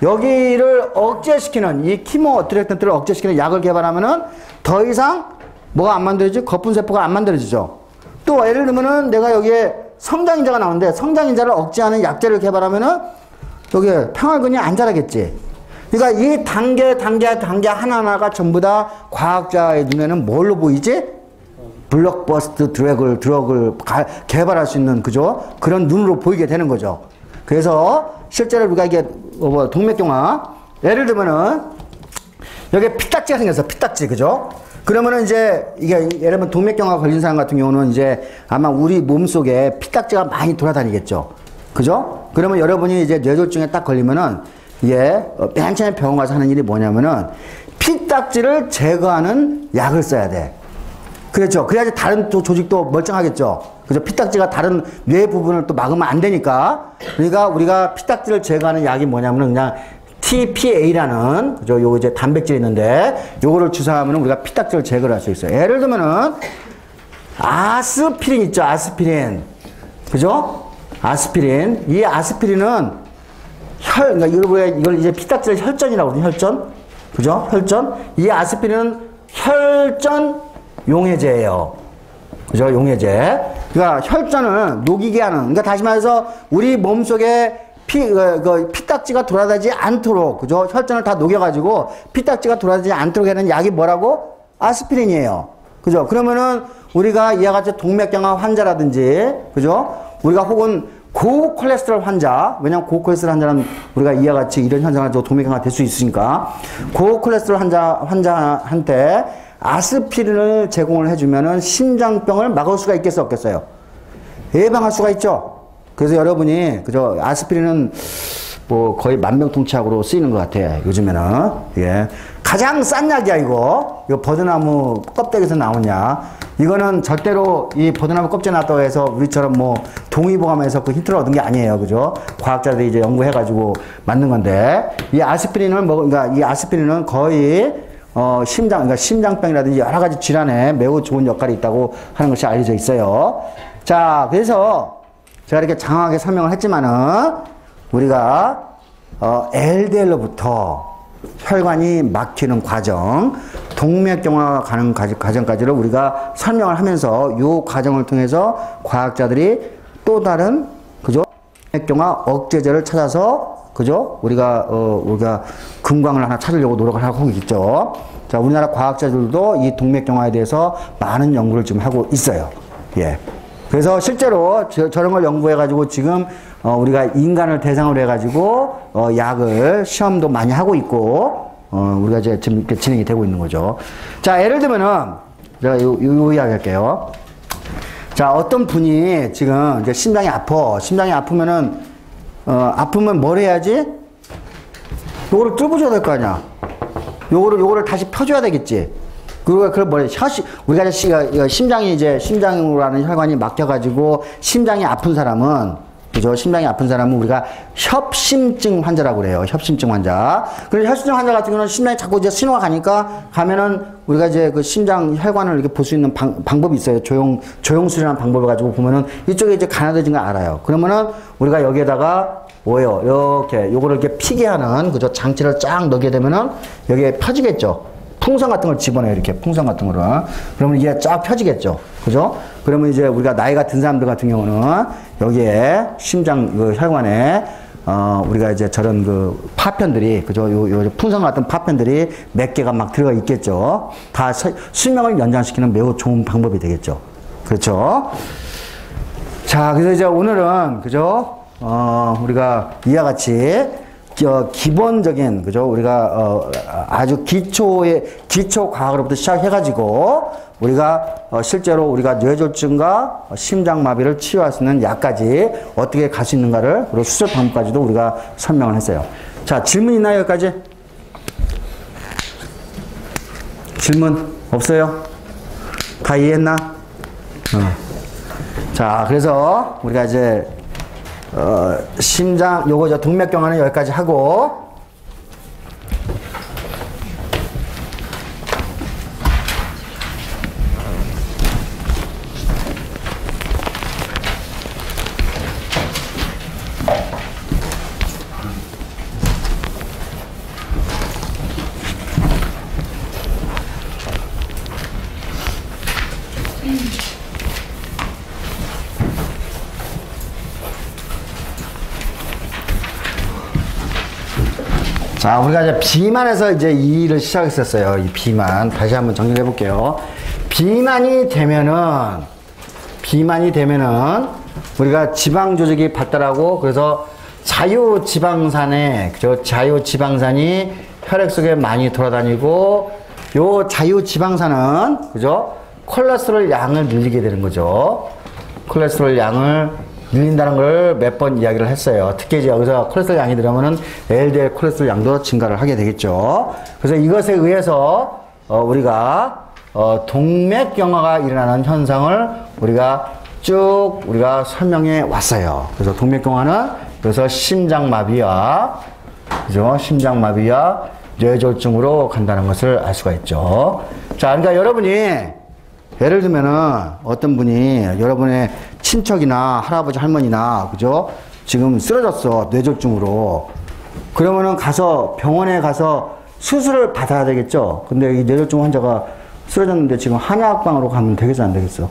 여기를 억제시키는, 이 키모 어트랙턴트를 억제시키는 약을 개발하면은 더 이상 뭐가 안 만들어지지? 거품세포가 안 만들어지죠? 또 예를 들면은 내가 여기에 성장인자가 나오는데 성장인자를 억제하는 약제를 개발하면은 여기에 평활근이 안 자라겠지? 그러니까 이 단계 하나하나가 전부 다 과학자의 눈에는 뭘로 보이지? 블록버스트 드럭을 개발할 수 있는, 그죠? 그런 눈으로 보이게 되는 거죠. 그래서 실제로 우리가 이게 동맥경화, 예를 들면은 여기 피딱지가 생겼어. 피딱지, 그죠? 그러면은 이제 이게 예를 들면 동맥경화 걸린 사람 같은 경우는 이제 아마 우리 몸속에 피딱지가 많이 돌아다니겠죠. 그죠? 그러면 여러분이 이제 뇌졸중에 딱 걸리면은 이게 맨 처음에 병원 가서 하는 일이 뭐냐면은 피딱지를 제거하는 약을 써야 돼. 그렇죠. 그래야지 다른 또 조직도 멀쩡하겠죠. 그죠. 피딱지가 다른 뇌 부분을 또 막으면 안 되니까. 그러니까 우리가 피딱지를 제거하는 약이 뭐냐면은 그냥 TPA라는, 그죠. 요거 이제 단백질이 있는데 요거를 주사하면 우리가 피딱지를 제거를 할 수 있어요. 예를 들면은 아스피린 있죠. 아스피린. 그죠? 아스피린. 이 아스피린은 그러니까 이걸 이제 피딱지를 혈전이라고 하거든요. 혈전. 그죠? 혈전. 이 아스피린은 혈전 용해제예요. 그죠? 용해제. 그러니까 혈전을 녹이게 하는, 그러니까 다시 말해서 우리 몸속에 피딱지가 돌아다니지 않도록, 그죠? 혈전을 다 녹여가지고 피딱지가 돌아다니지 않도록 하는 약이 뭐라고? 아스피린이에요. 그죠? 그러면은 우리가 이와 같이 동맥경화 환자라든지, 그죠? 우리가 혹은 고콜레스테롤 환자, 왜냐면 고콜레스테롤 환자는 우리가 이와 같이 이런 현상을 동맥경화가 될 수 있으니까, 고콜레스테롤 환자한테 아스피린을 제공을 해주면은 심장병을 막을 수가 있겠어, 없겠어요? 예방할 수가 있죠. 그래서 여러분이, 그죠? 아스피린은 뭐 거의 만병통치약으로 쓰이는 것 같아 요즘에는. 예. 가장 싼 약이야 이거 버드나무 껍데기에서 나온 약. 이거는 절대로 이 버드나무 껍질 나왔다고 해서 우리처럼 뭐 동의보감에서 그 힌트를 얻은 게 아니에요, 그죠? 과학자들이 이제 연구해가지고 만든 건데, 이 아스피린을 그러니까 이 아스피린은 거의 그러니까 심장병이라든지 여러 가지 질환에 매우 좋은 역할이 있다고 하는 것이 알려져 있어요. 자, 그래서 제가 이렇게 장황하게 설명을 했지만은 우리가 LDL로부터 혈관이 막히는 과정, 동맥경화가 가는 과정까지를 우리가 설명을 하면서 이 과정을 통해서 과학자들이 또 다른, 그죠? 동맥경화 억제제를 찾아서, 그죠? 우리가 금광을 하나 찾으려고 노력을 하고 있죠. 자, 우리나라 과학자들도 이 동맥경화에 대해서 많은 연구를 지금 하고 있어요. 예. 그래서 실제로 저런 걸 연구해가지고 지금 우리가 인간을 대상으로 해가지고 약을 시험도 많이 하고 있고 우리가 이제 지금 이렇게 진행이 되고 있는 거죠. 자, 예를 들면은 제가 요 이야기 할게요. 자, 어떤 분이 지금 이제 심장이 아프면은 아프면 뭘 해야지? 요거를 뚫어줘야 될 거 아니야. 요거를 다시 펴줘야 되겠지. 그걸 뭐래? 우리가 심장으로 하는 혈관이 막혀가지고 심장이 아픈 사람은, 그죠? 심장이 아픈 사람은 우리가 협심증 환자라고 그래요. 협심증 환자. 그래서 협심증 환자 같은 경우는 심장이 자꾸 이제 신호가 가면은 우리가 이제 그 심장 혈관을 이렇게 볼 수 있는 방법이 있어요. 조영술이라는 방법을 가지고 보면은 이쪽에 이제 가나다진 걸 알아요. 그러면은 우리가 여기에다가 뭐예요? 이렇게 요거를 이렇게 피게 하는, 그죠? 장치를 쫙 넣게 되면은 여기에 펴지겠죠. 풍선 같은 걸 집어넣어요. 이렇게 풍선 같은 거를. 그러면 이게 쫙 펴지겠죠. 그죠? 그러면 이제 우리가 나이가 든 사람들 같은 경우는 여기에 심장 혈관에 우리가 이제 저런 그 파편들이, 그죠? 요 풍선 같은 파편들이 몇 개가 막 들어가 있겠죠. 다 수명을 연장시키는 매우 좋은 방법이 되겠죠. 그렇죠? 자, 그래서 이제 오늘은, 그죠? 우리가 이와 같이 기본적인, 그죠? 우리가 아주 기초 과학으로부터 시작해가지고 우리가 실제로 우리가 뇌졸중과 심장마비를 치유할 수 있는 약까지 어떻게 갈 수 있는가를, 그리고 수술 방법까지도 우리가 설명을 했어요. 자, 질문 있나요? 여기까지? 질문 없어요? 다 이해했나? 자, 그래서 우리가 이제 심장, 요거 동맥경화는 여기까지 하고, 자, 우리가 이제 비만에서 이제 이 일을 시작했었어요. 이 비만. 다시 한번 정리해 볼게요. 비만이 되면은 우리가 지방 조직이 발달하고, 그래서 자유지방산이 혈액 속에 많이 돌아다니고, 요 자유지방산은, 그죠? 콜레스테롤 양을 늘리게 되는 거죠. 콜레스테롤 양을 늘린다는 걸 몇 번 이야기를 했어요. 특히 이제 여기서 콜레스테롤 양이 들어가면은 LDL 콜레스테롤 양도 증가를 하게 되겠죠. 그래서 이것에 의해서 우리가 동맥경화가 일어나는 현상을 우리가 설명해 왔어요. 그래서 동맥경화는 그래서 심장마비와, 그죠? 심장마비와 뇌졸중으로 간다는 것을 알 수가 있죠. 자, 그러니까 여러분이 예를 들면은 어떤 분이 여러분의 친척이나 할아버지 할머니나, 그죠? 지금 쓰러졌어. 뇌졸중으로. 그러면은 병원에 가서 수술을 받아야 되겠죠? 근데 이 뇌졸중 환자가 쓰러졌는데 지금 한의학방으로 가면 되겠어, 안 되겠어?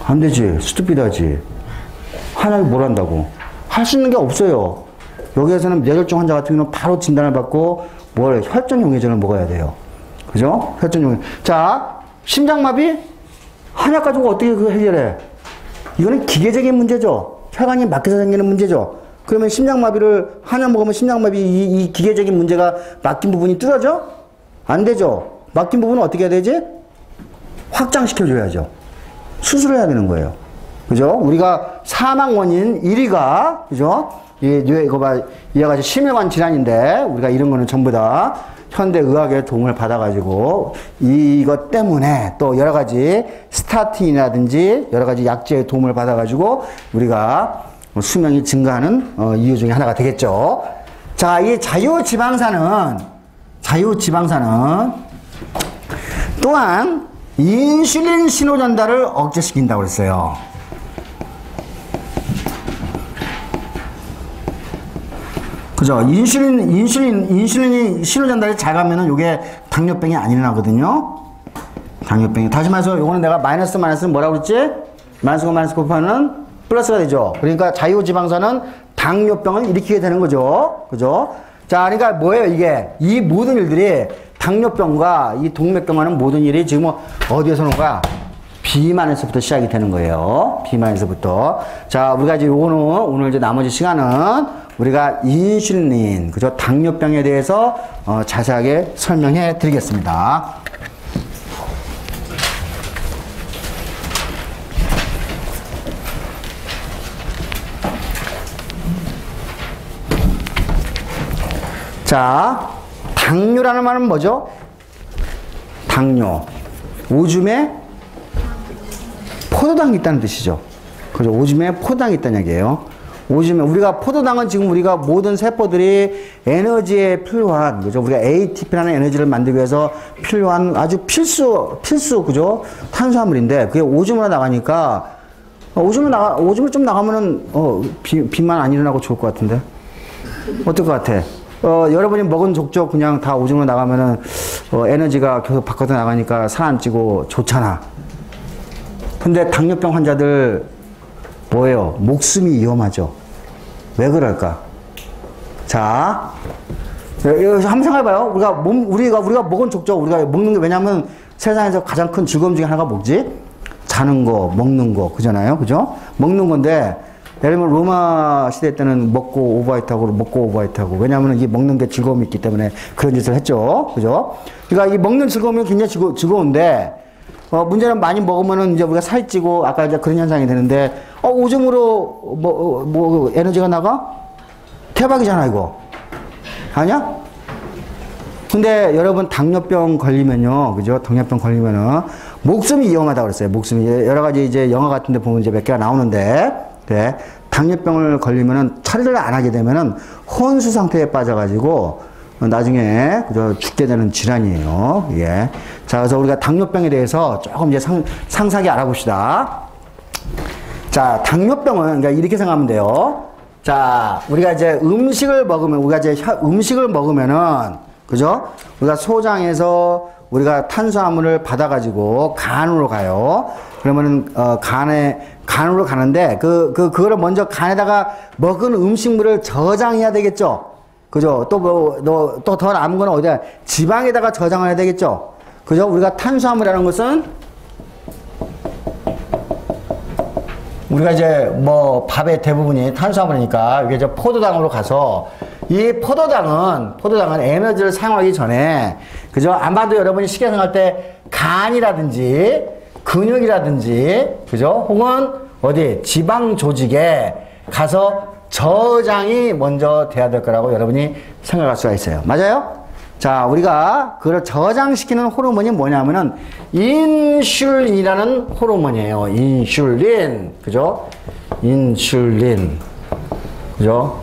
안 되지. 스투피드하지. 한약이 뭘 한다고? 할 수 있는 게 없어요. 여기에서는 뇌졸중 환자 같은 경우는 바로 진단을 받고 혈전용해제를 먹어야 돼요. 그죠? 혈전용해제. 자, 심장마비? 한약 가지고 어떻게 그거 해결해? 이거는 기계적인 문제죠. 혈관이 막혀서 생기는 문제죠. 그러면 심장마비를, 한약 먹으면 심장마비 이 기계적인 문제가 막힌 부분이 뚫어져? 안 되죠. 막힌 부분은 어떻게 해야 되지? 확장시켜줘야죠. 수술을 해야 되는 거예요. 그죠? 우리가 사망 원인 1위가, 그죠? 이거 봐. 여러 가지 심혈관 질환인데, 우리가 이런 거는 전부 다 현대의학의 도움을 받아가지고, 이것 때문에 또 여러 가지 스타틴이라든지 여러 가지 약제의 도움을 받아가지고, 우리가 수명이 증가하는 이유 중에 하나가 되겠죠. 자, 이 자유지방산은 또한 인슐린 신호 전달을 억제시킨다고 그랬어요. 그죠? 인슐린이 신호 전달이 잘 가면은 요게 당뇨병이 안 일어나거든요. 당뇨병이. 다시 말해서 요거는 내가 마이너스는 뭐라고 그랬지? 마이너스가 마이너스 곱하면 플러스가 되죠. 그러니까 자유지방산은 당뇨병을 일으키게 되는 거죠. 그죠? 자, 그러니까 뭐예요, 이게? 이 모든 일들이 당뇨병과 이 동맥경화는 모든 일이 지금 어디에서 오는 거야? 비만에서부터 시작이 되는 거예요. 비만에서부터. 자, 우리가 이제 오늘 이제 나머지 시간은 우리가 인슐린, 그죠? 당뇨병에 대해서 자세하게 설명해 드리겠습니다. 자, 당뇨라는 말은 뭐죠? 당뇨. 오줌에 포도당이 있다는 뜻이죠. 그죠? 오줌에 포도당이 있다는 얘기예요. 오줌에, 포도당은 지금 우리가 모든 세포들이 에너지에 필요한, 그죠? 우리가 ATP라는 에너지를 만들기 위해서 필요한 아주 필수, 그죠? 탄수화물인데, 그게 오줌으로 나가니까, 오줌을 좀 나가면은, 비만 안 일어나고 좋을 것 같은데? 어떨 것 같아? 여러분이 먹은 족족 그냥 다 오줌으로 나가면은, 에너지가 계속 바깥으로 나가니까 살 안 찌고 좋잖아. 근데 당뇨병 환자들, 뭐예요? 목숨이 위험하죠. 왜 그럴까? 자, 한번 생각해봐요. 우리가 먹은 족족, 우리가 먹는 게 왜냐면 세상에서 가장 큰 즐거움 중에 하나가 뭐지? 자는 거, 먹는 거, 그잖아요. 그죠? 먹는 건데, 예를 들면 로마 시대 때는 먹고 오버하이트하고 왜냐하면 이 먹는 게 즐거움이 있기 때문에 그런 짓을 했죠. 그죠? 그러니까 이 먹는 즐거움이 굉장히 즐거운데, 문제는 많이 먹으면은 이제 우리가 살찌고 아까 이제 그런 현상이 되는데, 오줌으로 에너지가 나가? 대박이잖아, 이거. 아니야? 근데 여러분 당뇨병 걸리면요, 그죠? 당뇨병 걸리면은 목숨이 위험하다고 그랬어요. 목숨이. 여러 가지 이제 영화 같은 데 보면 이제 몇 개가 나오는데, 그래. 당뇨병을 걸리면은 처리를 안 하게 되면은 혼수 상태에 빠져가지고 나중에 그저 죽게 되는 질환이에요. 예. 자, 그래서 우리가 당뇨병에 대해서 조금 이제 상세하게 알아봅시다. 자, 당뇨병은 그러니까 이렇게 생각하면 돼요. 자, 우리가 이제 음식을 먹으면은 그죠? 우리가 소장에서 우리가 탄수화물을 받아가지고 간으로 가요. 그러면은 간으로 가는데 그거를 먼저 간에다가 먹은 음식물을 저장해야 되겠죠. 그죠? 또 더 남은 거는 어디야? 지방에다가 저장을 해야 되겠죠? 그죠? 우리가 탄수화물이라는 것은 우리가 이제 밥의 대부분이 탄수화물이니까 이게 이제 포도당으로 가서 이 포도당은 에너지를 사용하기 전에 그죠? 아마도 여러분이 쉽게 생각할 때 간이라든지 근육이라든지 그죠? 혹은 어디 지방 조직에 가서 저장이 먼저 돼야 될 거라고 여러분이 생각할 수가 있어요. 맞아요? 자, 우리가 그걸 저장시키는 호르몬이 뭐냐면은 인슐린이라는 호르몬이에요. 인슐린. 그죠? 인슐린. 그죠?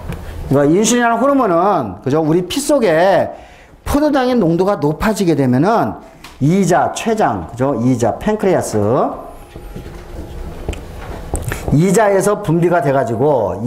그러니까 인슐린이라는 호르몬은 그죠? 우리 피 속에 포도당의 농도가 높아지게 되면은 췌장, 그죠? 팬크레아스. 이자에서 분비가 돼가지고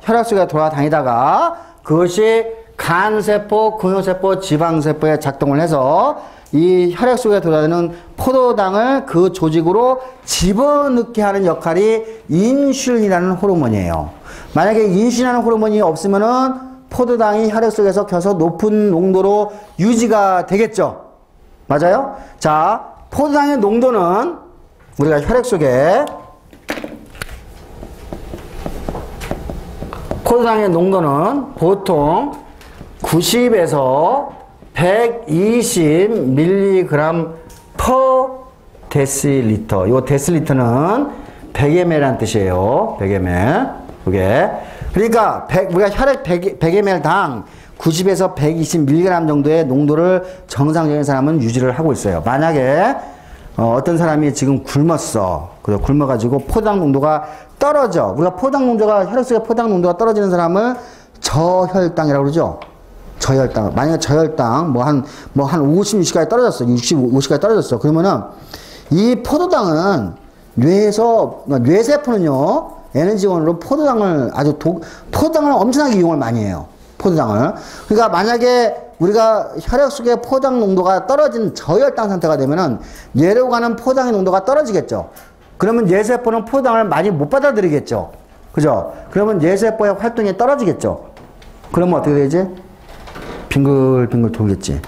혈액 속에 돌아다니다가 그것이 간세포, 근육세포, 지방세포에 작동을 해서 이 혈액 속에 돌아다니는 포도당을 그 조직으로 집어넣게 하는 역할이 인슐린이라는 호르몬이에요. 만약에 인슐린이라는 호르몬이 없으면은 포도당이 혈액 속에서 계속 높은 농도로 유지가 되겠죠. 맞아요? 자, 포도당의 농도는 우리가 혈액 속에 포도당의 농도는 보통 90에서 120mg per 데시리터. 이 데시리터는 100ml라는 뜻이에요. 100ml. 그게 그러니까 우리가 혈액 100ml당 90에서 120mg 정도의 농도를 정상적인 사람은 유지를 하고 있어요. 만약에 어떤 사람이 지금 굶었어. 그래서 굶어가지고 포당 농도가 떨어져. 우리가 포당 농도가, 혈액 속의 포당 농도가 떨어지는 사람을 저혈당이라고 그러죠. 저혈당. 만약에 저혈당, 한 50, 60까지 떨어졌어. 60, 50까지 떨어졌어. 그러면은 이 포도당은 뇌세포는요, 에너지원으로 포도당을 포도당을 엄청나게 이용을 많이 해요. 포도당을. 그러니까 만약에 우리가 혈액 속의 포당 농도가 떨어진 저혈당 상태가 되면은 뇌로 가는 포당의 농도가 떨어지겠죠. 그러면 뇌세포는 포당을 많이 못 받아들이겠죠. 그죠? 그러면 뇌세포의 활동이 떨어지겠죠. 그러면 어떻게 되지? 빙글빙글 돌겠지.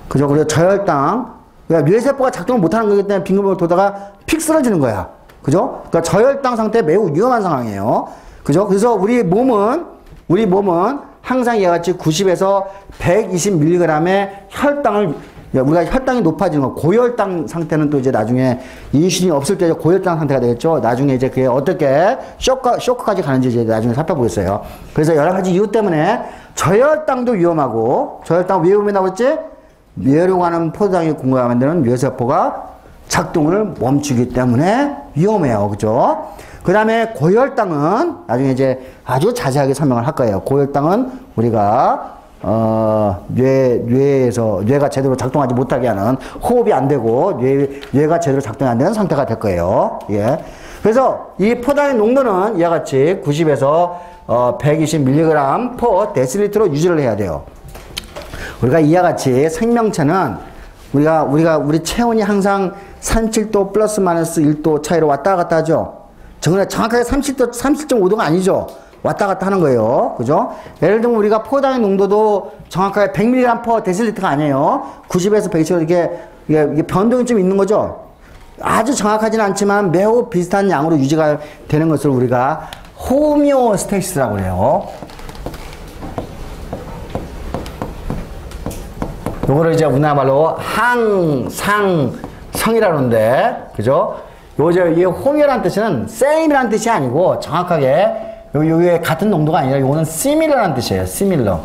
그죠? 그래서 저혈당, 그러니까 뇌세포가 작동을 못하는 거기 때문에 빙글빙글 돌다가 픽 쓰러지는 거야. 그죠? 그러니까 저혈당 상태 매우 위험한 상황이에요. 그죠? 그래서 우리 몸은 항상 이와 같이 90에서 120mg의 혈당을, 우리가 혈당이 높아지는 거, 고혈당 상태는 또 이제 나중에 인슐린이 없을 때 고혈당 상태가 되겠죠. 나중에 이제 그게 어떻게 쇼크까지 가는지 이제 나중에 살펴보겠어요. 그래서 여러 가지 이유 때문에 저혈당도 위험하고, 저혈당 왜 위험하다고 했지? 뇌로 가는 포도당이 공급하면 되는 뇌세포가 작동을 멈추기 때문에 위험해요. 그죠? 그 다음에 고혈당은 나중에 이제 아주 자세하게 설명을 할 거예요. 고혈당은 우리가 뇌가 제대로 작동하지 못하게 하는, 호흡이 안 되고 뇌가 제대로 작동이 안 되는 상태가 될 거예요. 예. 그래서 이 포당의 농도는 이와 같이 90에서 120mg per 데시리터로 유지를 해야 돼요. 우리가 이와 같이 생명체는 우리 체온이 항상 37도 플러스 마이너스 1도 차이로 왔다 갔다 하죠. 정확하게 37.5도가 아니죠. 왔다 갔다 하는 거예요. 그죠? 예를 들면 우리가 포당의 농도도 정확하게 100mg per 데시리터가 아니에요. 90에서 120 이게 변동이 좀 있는 거죠. 아주 정확하지는 않지만 매우 비슷한 양으로 유지가 되는 것을 우리가 호미오스테이시스라고 해요. 요거를 이제 우리나라 말로 항상성이라고 하는데, 그죠? 이 호미오라는 뜻은 same이라는 뜻이 아니고, 정확하게 요게 같은 농도가 아니라 요거는 similar라는 뜻이에요. similar.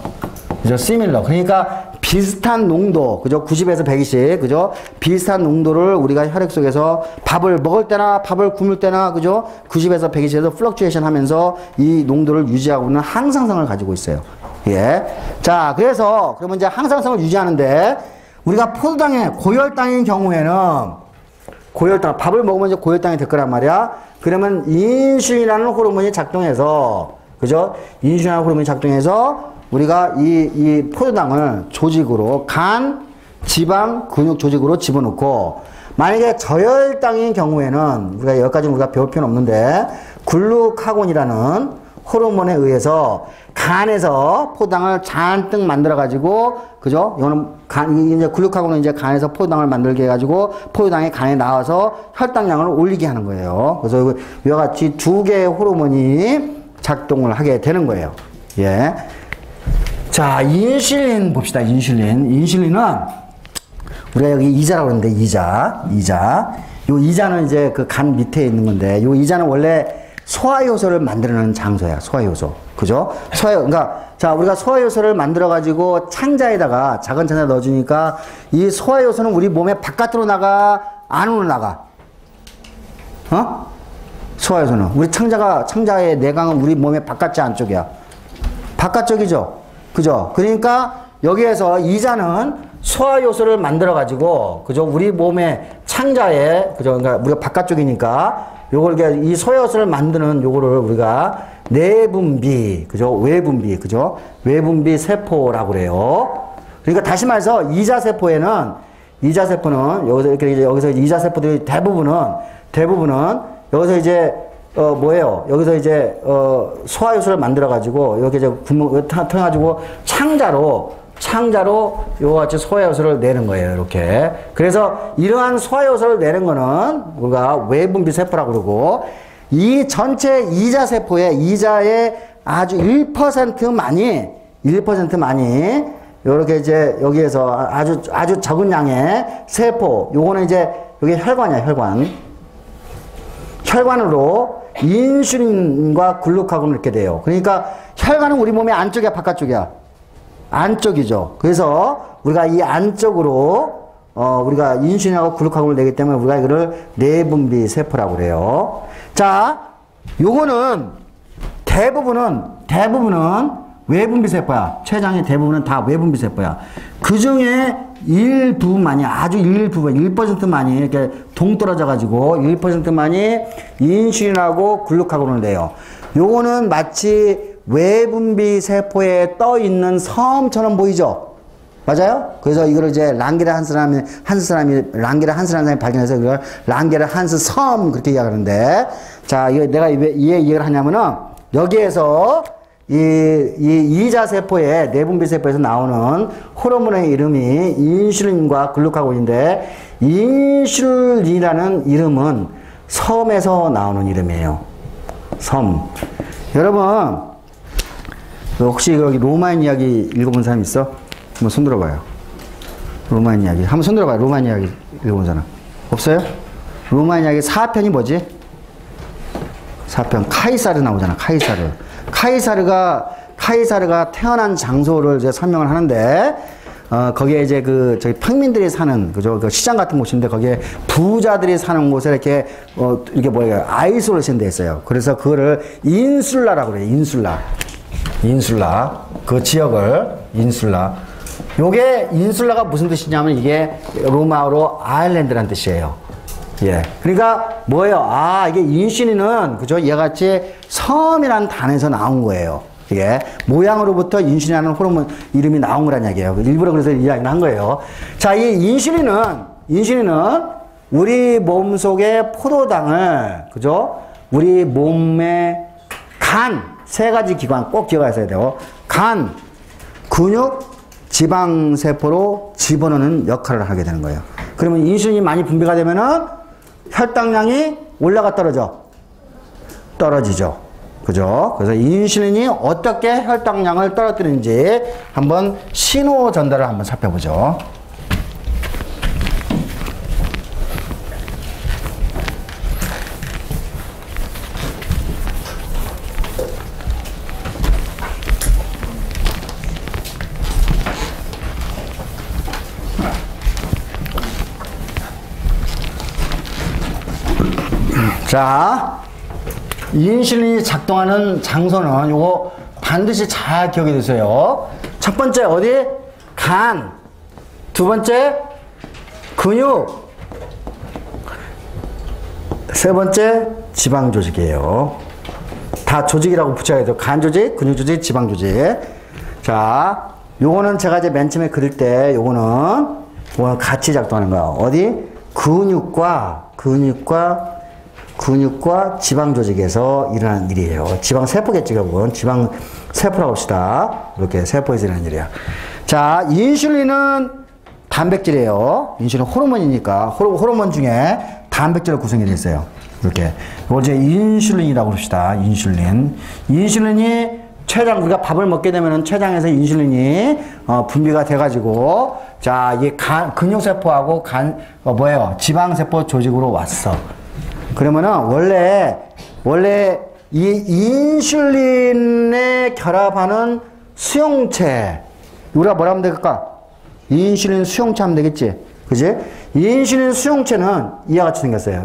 그죠? similar. 그러니까 비슷한 농도, 그죠? 90에서 120, 그죠? 비슷한 농도를 우리가 혈액 속에서 밥을 먹을 때나 밥을 굶을 때나, 그죠? 90에서 120에서 플럭추에이션 하면서 이 농도를 유지하고 있는 항상성을 가지고 있어요. 예. 자, 그러면 이제 항상성을 유지하는데, 우리가 포도당에 고혈당인 경우에는, 밥을 먹으면 이제 고혈당이 될 거란 말이야. 그러면 인슐린이라는 호르몬이 작동해서, 그죠? 인슐린이라는 호르몬이 작동해서 우리가 이 포도당을 조직으로, 간, 지방, 근육 조직으로 집어넣고, 만약에 저혈당인 경우에는, 여기까지는 우리가 배울 필요는 없는데, 글루카곤이라는 호르몬에 의해서 간에서 포도당을 잔뜩 만들어가지고, 그죠? 이거는 이제 글루카곤은 이제 간에서 포도당을 만들게 해가지고, 포도당이 간에 나와서 혈당량을 올리게 하는 거예요. 그래서 이와 같이 두 개의 호르몬이 작동을 하게 되는 거예요. 예. 자, 인슐린 봅시다. 인슐린은 우리가 여기 이자라고 그러는데, 이자. 요 이자는 이제 그 간 밑에 있는 건데, 요 이자는 원래 소화효소를 만드는 장소야. 소화효소. 그죠? 그러니까, 자, 우리가 소화효소를 만들어가지고 창자에다가, 작은 창자에 넣어주니까 이 소화효소는 우리 몸의 바깥으로 나가, 안으로 나가? 소화효소는. 우리 창자의 내강은 우리 몸의 바깥이 안쪽이야. 바깥쪽이죠? 그죠? 그러니까 여기에서 이자는 소화효소를 만들어가지고, 그죠? 우리 몸의 창자에, 그죠? 그러니까 우리가 바깥쪽이니까, 이 소화효소를 만드는 요거를 우리가 내분비, 그죠? 외분비, 그죠? 외분비 세포라고 그래요. 그러니까 다시 말해서 이자세포는 여기서 이자세포들이 대부분은 여기서 이제 여기서 이제 소화효소를 만들어 가지고 여기 이제 구멍 통해 가지고 창자로 요와 같이 소화효소를 내는 거예요. 이렇게. 그래서 이러한 소화효소를 내는 거는 우리가 외분비 세포라고 그러고, 이 전체 이자의 아주 1% 많이 요렇게 이제 여기에서 아주 적은 양의 세포, 요거는 이제 여기 혈관이야, 혈관으로 인슐린과 글루카곤을 넣게 돼요. 그러니까 혈관은 우리 몸의 안쪽이야, 바깥쪽이야? 안쪽이죠. 그래서 우리가 이 안쪽으로 우리가 인슐린하고 글루카곤을 내기 때문에 우리가 이거를 내분비 세포라고 그래요. 자, 요거는 대부분은 외분비 세포야. 췌장의 대부분은 다 외분비 세포야. 그 중에 일부분만이, 아주 일부분, 1%만이 이렇게 동떨어져 가지고 1%만이 인슐린하고 글루카곤을 내요. 요거는 마치 외분비 세포에 떠 있는 섬처럼 보이죠? 맞아요? 그래서 이거를 이제 랑게르 한스라는 사람이 발견해서 이걸 랑게르 한스 섬 그렇게 이야기하는데, 자, 이거 내가 왜 이해를 하냐면은 여기에서 이 이자세포의 내분비세포에서 나오는 호르몬의 이름이 인슐린과 글루카곤인데, 인슐린이라는 이름은 섬에서 나오는 이름이에요. 섬. 여러분, 혹시 여기 로마인 이야기 읽어본 사람 있어? 한번 손 들어봐요. 로마인 이야기. 한번 손 들어봐요. 로마인 이야기 읽어본 사람. 없어요? 로마인 이야기 4편이 뭐지? 4편. 카이사르 나오잖아. 카이사르가 태어난 장소를 이제 설명을 하는데, 거기에 이제 저기 평민들이 사는, 그죠? 그 시장 같은 곳인데, 거기에 부자들이 사는 곳에 이렇게, 이게 뭐예요? 아이솔레이션 돼 있어요. 그래서 그거를 인슐라라고 그래요. 인슐라. 그 지역을, 인슐라. 요게, 인슐라가 무슨 뜻이냐면, 이게 로마어로 아일랜드라는 뜻이에요. 예. 그러니까 뭐예요? 아, 이게 인슐린은, 그죠? 얘같이 섬이라는 단어에서 나온 거예요. 이게 모양으로부터 인슐린이라는 호르몬 이름이 나온 거란 이야기예요. 일부러 그래서 이야기를 한 거예요. 자, 이 인슐린은 우리 몸 속의 포도당을, 그죠? 우리 몸의 세 가지 기관 꼭 기억하셔야 돼요. 근육, 지방세포로 집어넣는 역할을 하게 되는 거예요. 그러면 인슐린이 많이 분비가 되면은 혈당량이 올라가 떨어지죠. 그죠? 그래서 인슐린이 어떻게 혈당량을 떨어뜨리는지 한번 신호 전달을 한번 살펴보죠. 자, 인슐린이 작동하는 장소는 요거 반드시 잘 기억해 두세요. 첫 번째 어디? 간. 두 번째 근육. 세 번째 지방 조직이에요. 다 조직이라고 붙여야 돼요. 간 조직, 근육 조직, 지방 조직. 자, 요거는 제가 이제 맨 처음에 그릴 때 요거는 같이 작동하는 거야. 어디? 근육과 지방 조직에서 일어나는 일이에요. 지방 세포겠지, 결국은. 지방 세포라고 합시다. 이렇게 세포에서 일어나는 일이야. 자, 인슐린은 단백질이에요. 인슐린 호르몬이니까. 호르몬 중에 단백질로 구성이 되어 있어요. 이렇게. 이걸 이제 인슐린이라고 합시다. 인슐린이 췌장, 우리가 밥을 먹게 되면은 췌장에서 인슐린이 분비가 돼가지고, 자, 이게 근육세포하고 지방세포 조직으로 왔어. 그러면은 원래 이 인슐린에 결합하는 수용체, 우리가 뭐라 하면 될까? 인슐린 수용체 하면 되겠지? 그지? 인슐린 수용체는 이와 같이 생겼어요.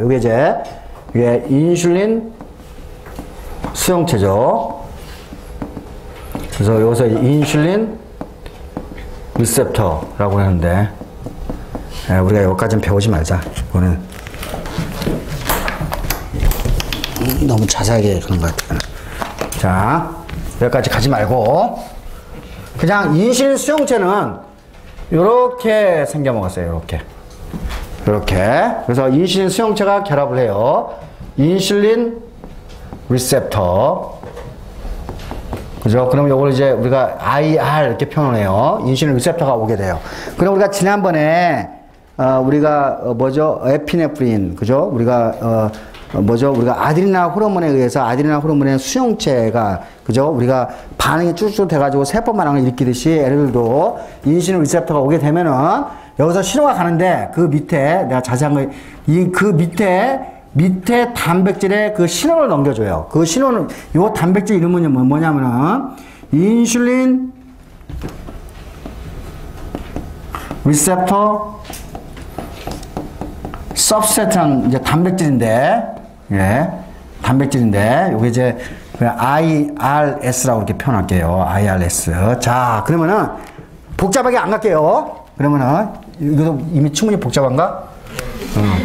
이게 인슐린 수용체죠. 그래서 여기서 인슐린 리셉터라고 하는데, 우리가 여기까지는 배우지 말자. 이거는 너무 자세하게 그런 것 같아요. 자, 여기까지 가지 말고 그냥 인슐린 수용체는 이렇게 생겨 먹었어요. 이렇게. 그래서 인슐린 수용체가 결합을 해요. 인슐린 리셉터. 그죠? 그럼 요걸 이제 우리가 IR 이렇게 표현해요. 인슐린 리셉터가 오게 돼요. 그럼 우리가 지난번에 에피네프린, 그죠? 우리가 아드리날 호르몬에 의해서 아드리날 호르몬의 수용체가, 그죠? 우리가 반응이 쭉쭉 돼가지고 세포 반응을 일으키듯이 애들도 인슐린 리셉터가 오게 되면은 여기서 신호가 가는데 그 밑에 내가 자세한 거, 그 밑에 밑에 단백질에 그 신호를 넘겨줘요. 그 신호는, 요 단백질 이름은 뭐냐면은, 인슐린 리셉터 서브셋이라는 이제 단백질인데, 예, 단백질인데, 요게 이제 IRS라고 이렇게 표현할게요. IRS. 자, 그러면은, 복잡하게 안 갈게요. 그러면은, 이것도 이미 충분히 복잡한가?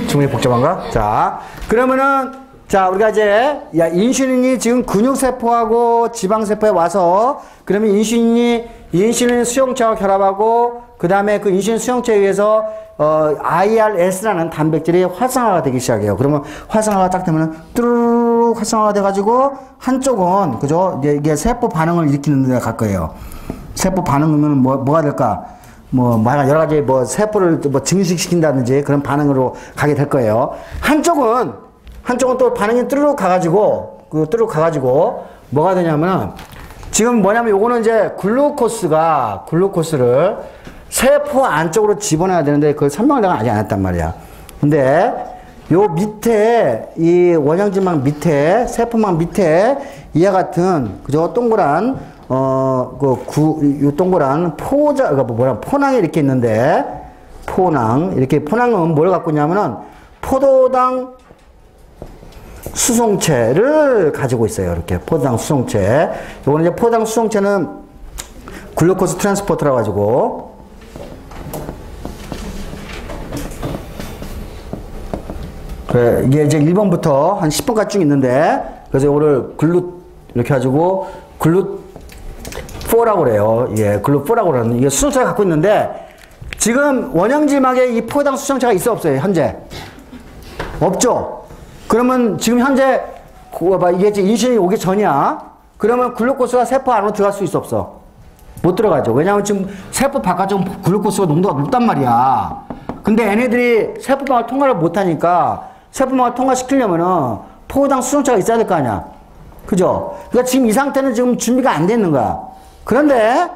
충분히 복잡한가? 자, 그러면은, 자, 우리가 이제, 야, 인슐린이 지금 근육세포하고 지방세포에 와서, 그러면 인슐린 수용체와 결합하고, 그 다음에 그 인슐린 수용체에 의해서, IRS라는 단백질이 활성화가 되기 시작해요. 그러면 활성화가 딱 되면은, 뚜루룩 활성화가 돼가지고, 한쪽은, 그죠? 이게 세포 반응을 일으키는 데 갈 거예요. 세포 반응이면 뭐가 될까? 여러 가지 세포를 증식시킨다든지 그런 반응으로 가게 될 거예요. 한쪽은 또 반응이 뚜루룩 가가지고, 뭐가 되냐면, 지금 뭐냐면 요거는 이제 글루코스를 세포 안쪽으로 집어넣어야 되는데 그걸 설명을 내가 아직 안 했단 말이야. 근데 요 밑에, 이 원형질막 밑에, 세포막 밑에 이와 같은, 그죠? 동그란, 요 동그란 포낭이 이렇게 있는데, 포낭은 뭘 갖고 있냐면은, 포도당 수송체를 가지고 있어요. 이렇게, 포도당 수송체. 요거는 이제 포도당 수송체는 글루코스 트랜스포터라고 가지고, 그래, 이게 이제 1번부터 한 10번까지 쭉 있는데, 그래서 요거를 이렇게 가지고, 4라고 그래요. 예, 글루4라고 그러는, 이게 수송체가 갖고 있는데, 지금 원형지막에 이 포당 수송체가 있어, 없어요, 현재? 없죠? 그러면 지금 현재, 이게 이제 인슐린이 오기 전이야. 그러면 글루코스가 세포 안으로 들어갈 수 있어, 없어? 못 들어가죠. 왜냐하면 지금 세포 바깥쪽은 글루코스가 농도가 높단 말이야. 근데 얘네들이 세포막을 통과를 못하니까, 세포막을 통과시키려면은 포당 수송체가 있어야 될 거 아니야. 그죠? 그러니까 지금 이 상태는 지금 준비가 안 돼 있는 거야. 그런데,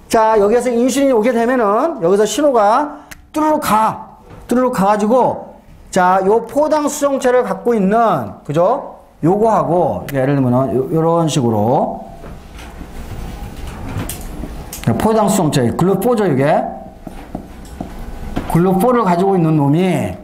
자, 여기에서 인슐린이 오게 되면은, 여기서 신호가 뚜루룩 가가지고, 자, 요 포당 수송체를 갖고 있는, 그죠? 요거하고, 예를 들면은, 요런 식으로, 포당 수송체, 글루4죠, 이게. 글루4를 가지고 있는 놈이,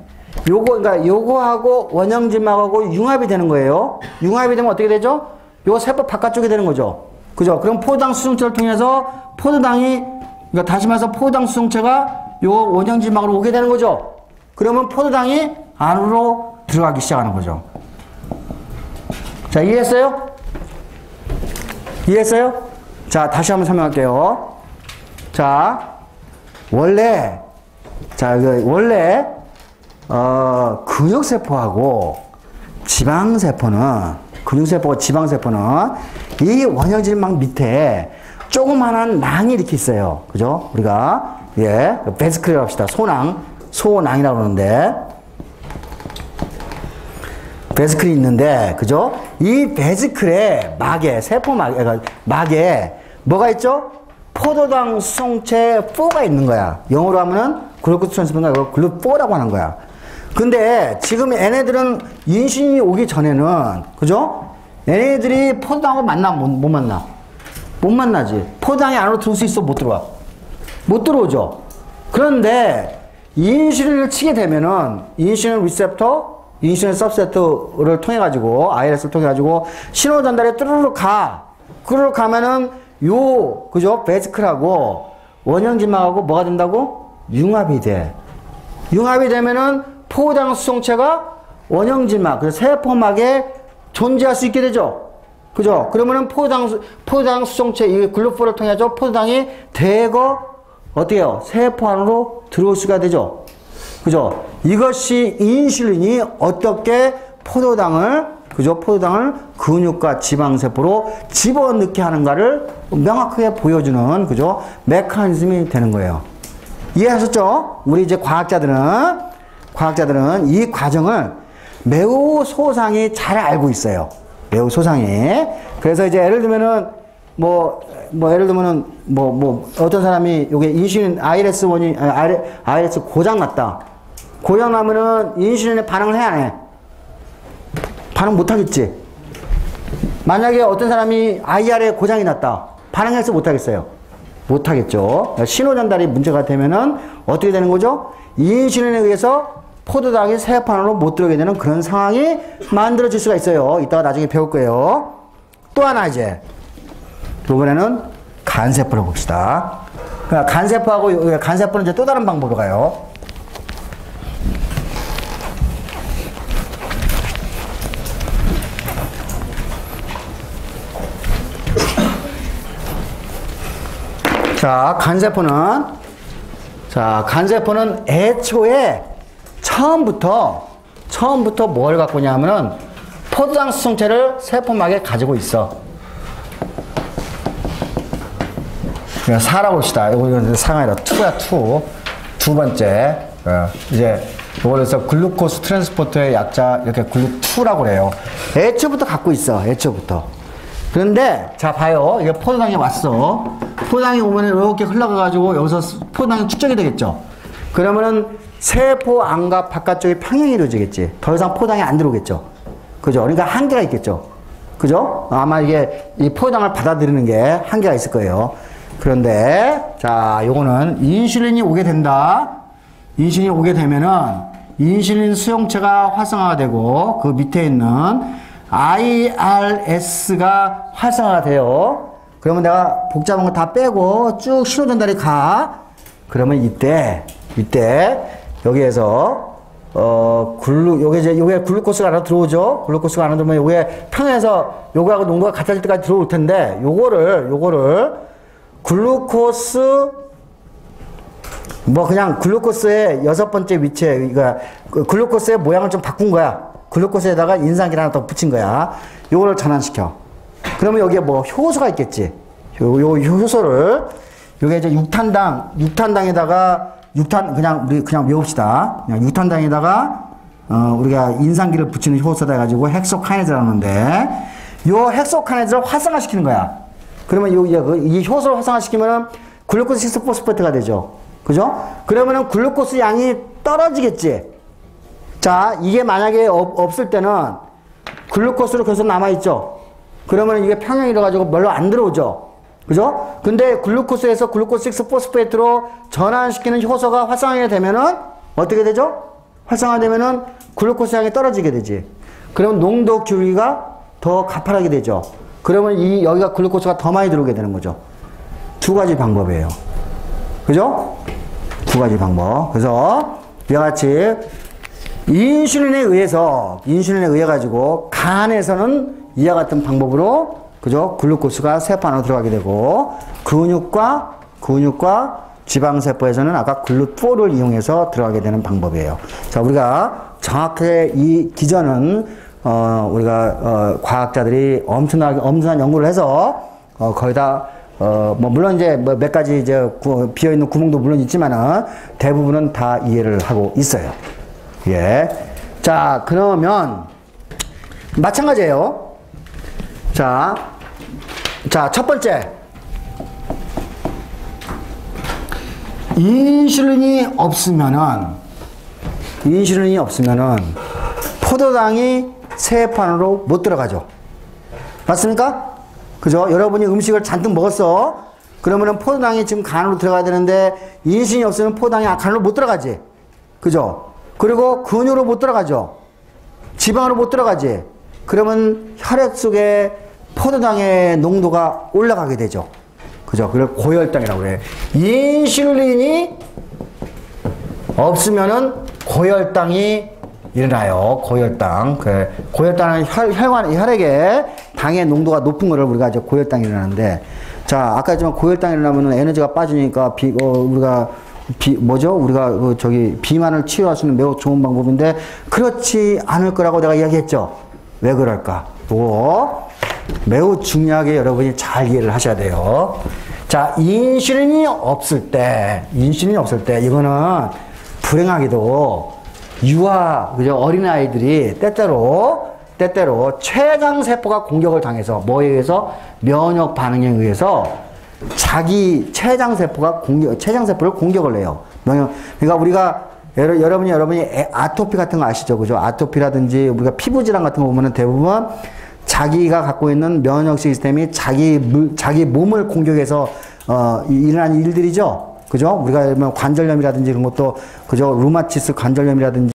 그러니까 요거하고 원형지막하고 융합이 되는 거예요. 융합이 되면 어떻게 되죠? 요거 세포 바깥쪽에 되는 거죠. 그죠? 그럼 포당 수송체를 통해서 포도당이, 그러니까 다시 말해서 포당 수송체가 요 원형지막으로 오게 되는 거죠. 그러면 포도당이 안으로 들어가기 시작하는 거죠. 자, 이해했어요? 이해했어요? 자, 다시 한번 설명할게요. 자, 원래, 근육세포하고 지방세포는, 근육세포와 지방세포는 이 원형질막 밑에 조그만한 낭이 이렇게 있어요. 그죠? 우리가, 예, 베스클이라고 합시다. 소낭이라고 그러는데, 베스클이 있는데, 그죠? 이 베스클의 막에 뭐가 있죠? 포도당 수송체 4가 있는 거야. 영어로 하면은 글루코스 트랜스포터가 글루4라고 하는 거야. 근데 지금 얘네들은 인슐린이 오기 전에는, 그죠? 얘네들이 포도당하고 못 만나? 못 만나지. 포도당이 안으로 들어올 수 있어? 못 들어와? 못 들어오죠. 그런데 인슐린을 치게 되면은 인슐린 리셉터, 인슐린 서브셋을 통해 가지고, IRS를 통해 가지고 신호 전달에 뚜루룩 가면은 그죠? 베스클하고 원형지막하고 뭐가 된다고? 융합이 돼. 융합이 되면은 포당 수송체가 원형지막, 그 세포막에 존재할 수 있게 되죠. 그죠? 그러면은 포당 수송체, 이 글루4를 통해서 포도당이 대거, 어때요? 세포 안으로 들어올 수가 되죠. 그죠? 이것이 인슐린이 어떻게 포도당을 근육과 지방세포로 집어넣게 하는가를 명확하게 보여주는, 그죠? 메커니즘이 되는 거예요. 이해하셨죠? 우리 이제 과학자들은 이 과정을 매우 소상히 잘 알고 있어요. 매우 소상히. 그래서 이제 예를 들면은, 어떤 사람이 요게 인슐린 IRS 고장났다. 고장나면은 인슐린에 반응을 해, 안 해? 반응 못하겠지. 만약에 어떤 사람이 IR에 고장이 났다. 반응해서 못하겠어요. 못하겠죠. 신호 전달이 문제가 되면은 어떻게 되는 거죠? 인슐린에 의해서 포도당이 세포안으로 못 들어오게 되는 그런 상황이 만들어질 수가 있어요. 이따가 나중에 배울 거예요. 또 하나 이제 이번에는 간세포를 봅시다. 그러니까 간세포하고 간세포는 이제 또 다른 방법으로 가요. 자, 간세포는 애초에 처음부터 뭘 갖고 있냐면은 포도당 수성체를 세포막에 가지고 있어. 그냥 사라고 봅시다. 이거는 사가 아니라 투야, 투. 두 번째. 이제 이걸 해서 글루코스 트랜스포터의 약자 이렇게 글루2라고 그래요. 애초부터 갖고 있어. 애초부터. 그런데 자 봐요. 이게 포도당이 왔어. 포도당이 오면 이렇게 흘러가가지고 여기서 포도당이 축적이 되겠죠. 그러면은 세포 안과 바깥쪽이 평행이 이루어지겠지. 더 이상 포도당이 안 들어오겠죠. 그죠? 그러니까 한계가 있겠죠. 그죠? 아마 이게 이 포도당을 받아들이는 게 한계가 있을 거예요. 그런데 자 요거는 인슐린이 오게 된다. 인슐린이 오게 되면은 인슐린 수용체가 활성화가 되고 그 밑에 있는 IRS가 활성화가 돼요. 그러면 내가 복잡한 거 다 빼고 쭉 신호 전달이 가. 그러면 이때 여기에서 요게 글루코스가 안으로 들어오죠. 글루코스가 안으로 들어오면 요게 평에서 요거하고 농도가 같아질 때까지 들어올 텐데 요거를 글루코스 뭐 그냥 글루코스의 6번째 위치에 그러니까 글루코스의 모양을 좀 바꾼 거야. 글루코스에다가 인산기를 하나 더 붙인 거야. 요거를 전환시켜. 그러면 여기에 뭐 효소가 있겠지. 요 효소를 요게 이제 육탄당에다가 그냥 외웁시다. 그냥 육탄당에다가 우리가 인산기를 붙이는 효소다 해가지고 헥소카네즈라고 하는데 요 헥소카네즈를 활성화시키는 거야. 그러면 이 효소를 활성화시키면은 글루코스 6포스페트가 되죠. 그죠? 그러면은 글루코스 양이 떨어지겠지. 자, 이게 만약에 없을 때는 글루코스로 계속 남아있죠. 그러면 이게 평형이 이래가지고 별로 안 들어오죠. 그죠? 근데 글루코스에서 글루코스 6포스페이트로 전환시키는 효소가 활성화가 되면은 어떻게 되죠? 활성화되면은 글루코스 양이 떨어지게 되지. 그러면 농도 기울기가 더 가파르게 되죠. 그러면 여기가 글루코스가 더 많이 들어오게 되는 거죠. 두 가지 방법이에요. 그죠? 두 가지 방법. 그래서 이와 같이 인슐린에 의해 가지고 간에서는 이와 같은 방법으로 그죠? 글루코스가 세포 안으로 들어가게 되고 근육과 지방세포에서는 아까 글루4를 이용해서 들어가게 되는 방법이에요. 자, 우리가 정확하게 이 기전은 우리가 과학자들이 엄청난 연구를 해서 거의 다 뭐 물론 이제 몇 가지 이제 비어 있는 구멍도 물론 있지만은 대부분은 다 이해를 하고 있어요. 예. 자, 그러면 마찬가지예요. 자, 첫 번째. 인슐린이 없으면은 포도당이 세포 안으로 못 들어가죠. 맞습니까? 그죠? 여러분이 음식을 잔뜩 먹었어. 그러면은 포도당이 지금 간으로 들어가야 되는데 인슐린이 없으면 포도당이 간으로 못 들어가지. 그죠? 그리고 근육으로 못 들어가죠. 지방으로 못 들어가지. 그러면 혈액 속에 포도당의 농도가 올라가게 되죠. 그죠? 그걸 고혈당이라고 그래. 인슐린이 없으면은 고혈당이 일어나요. 고혈당. 고혈당은 혈액에 당의 농도가 높은 거를 우리가 이제 고혈당이 일어나는데, 자, 아까 했지만 고혈당이 일어나면은 에너지가 빠지니까 우리가 비만을 치료할 수 있는 매우 좋은 방법인데, 그렇지 않을 거라고 내가 이야기했죠. 왜 그럴까? 그거 매우 중요하게 여러분이 잘 이해를 하셔야 돼요. 자, 인슐린이 없을 때, 이거는 불행하게도 그죠? 어린아이들이 때때로 췌장세포가 공격을 당해서, 뭐에 의해서? 면역 반응에 의해서 자기 췌장세포를 공격을 해요. 그러니까 우리가 여러분이 아토피 같은 거 아시죠? 그죠? 아토피라든지 우리가 피부질환 같은 거 보면은 대부분 자기가 갖고 있는 면역 시스템이 자기 몸을 공격해서 일어난 일들이죠. 그죠? 우리가 관절염이라든지 이런 것도 그죠? 루마티스 관절염이라든지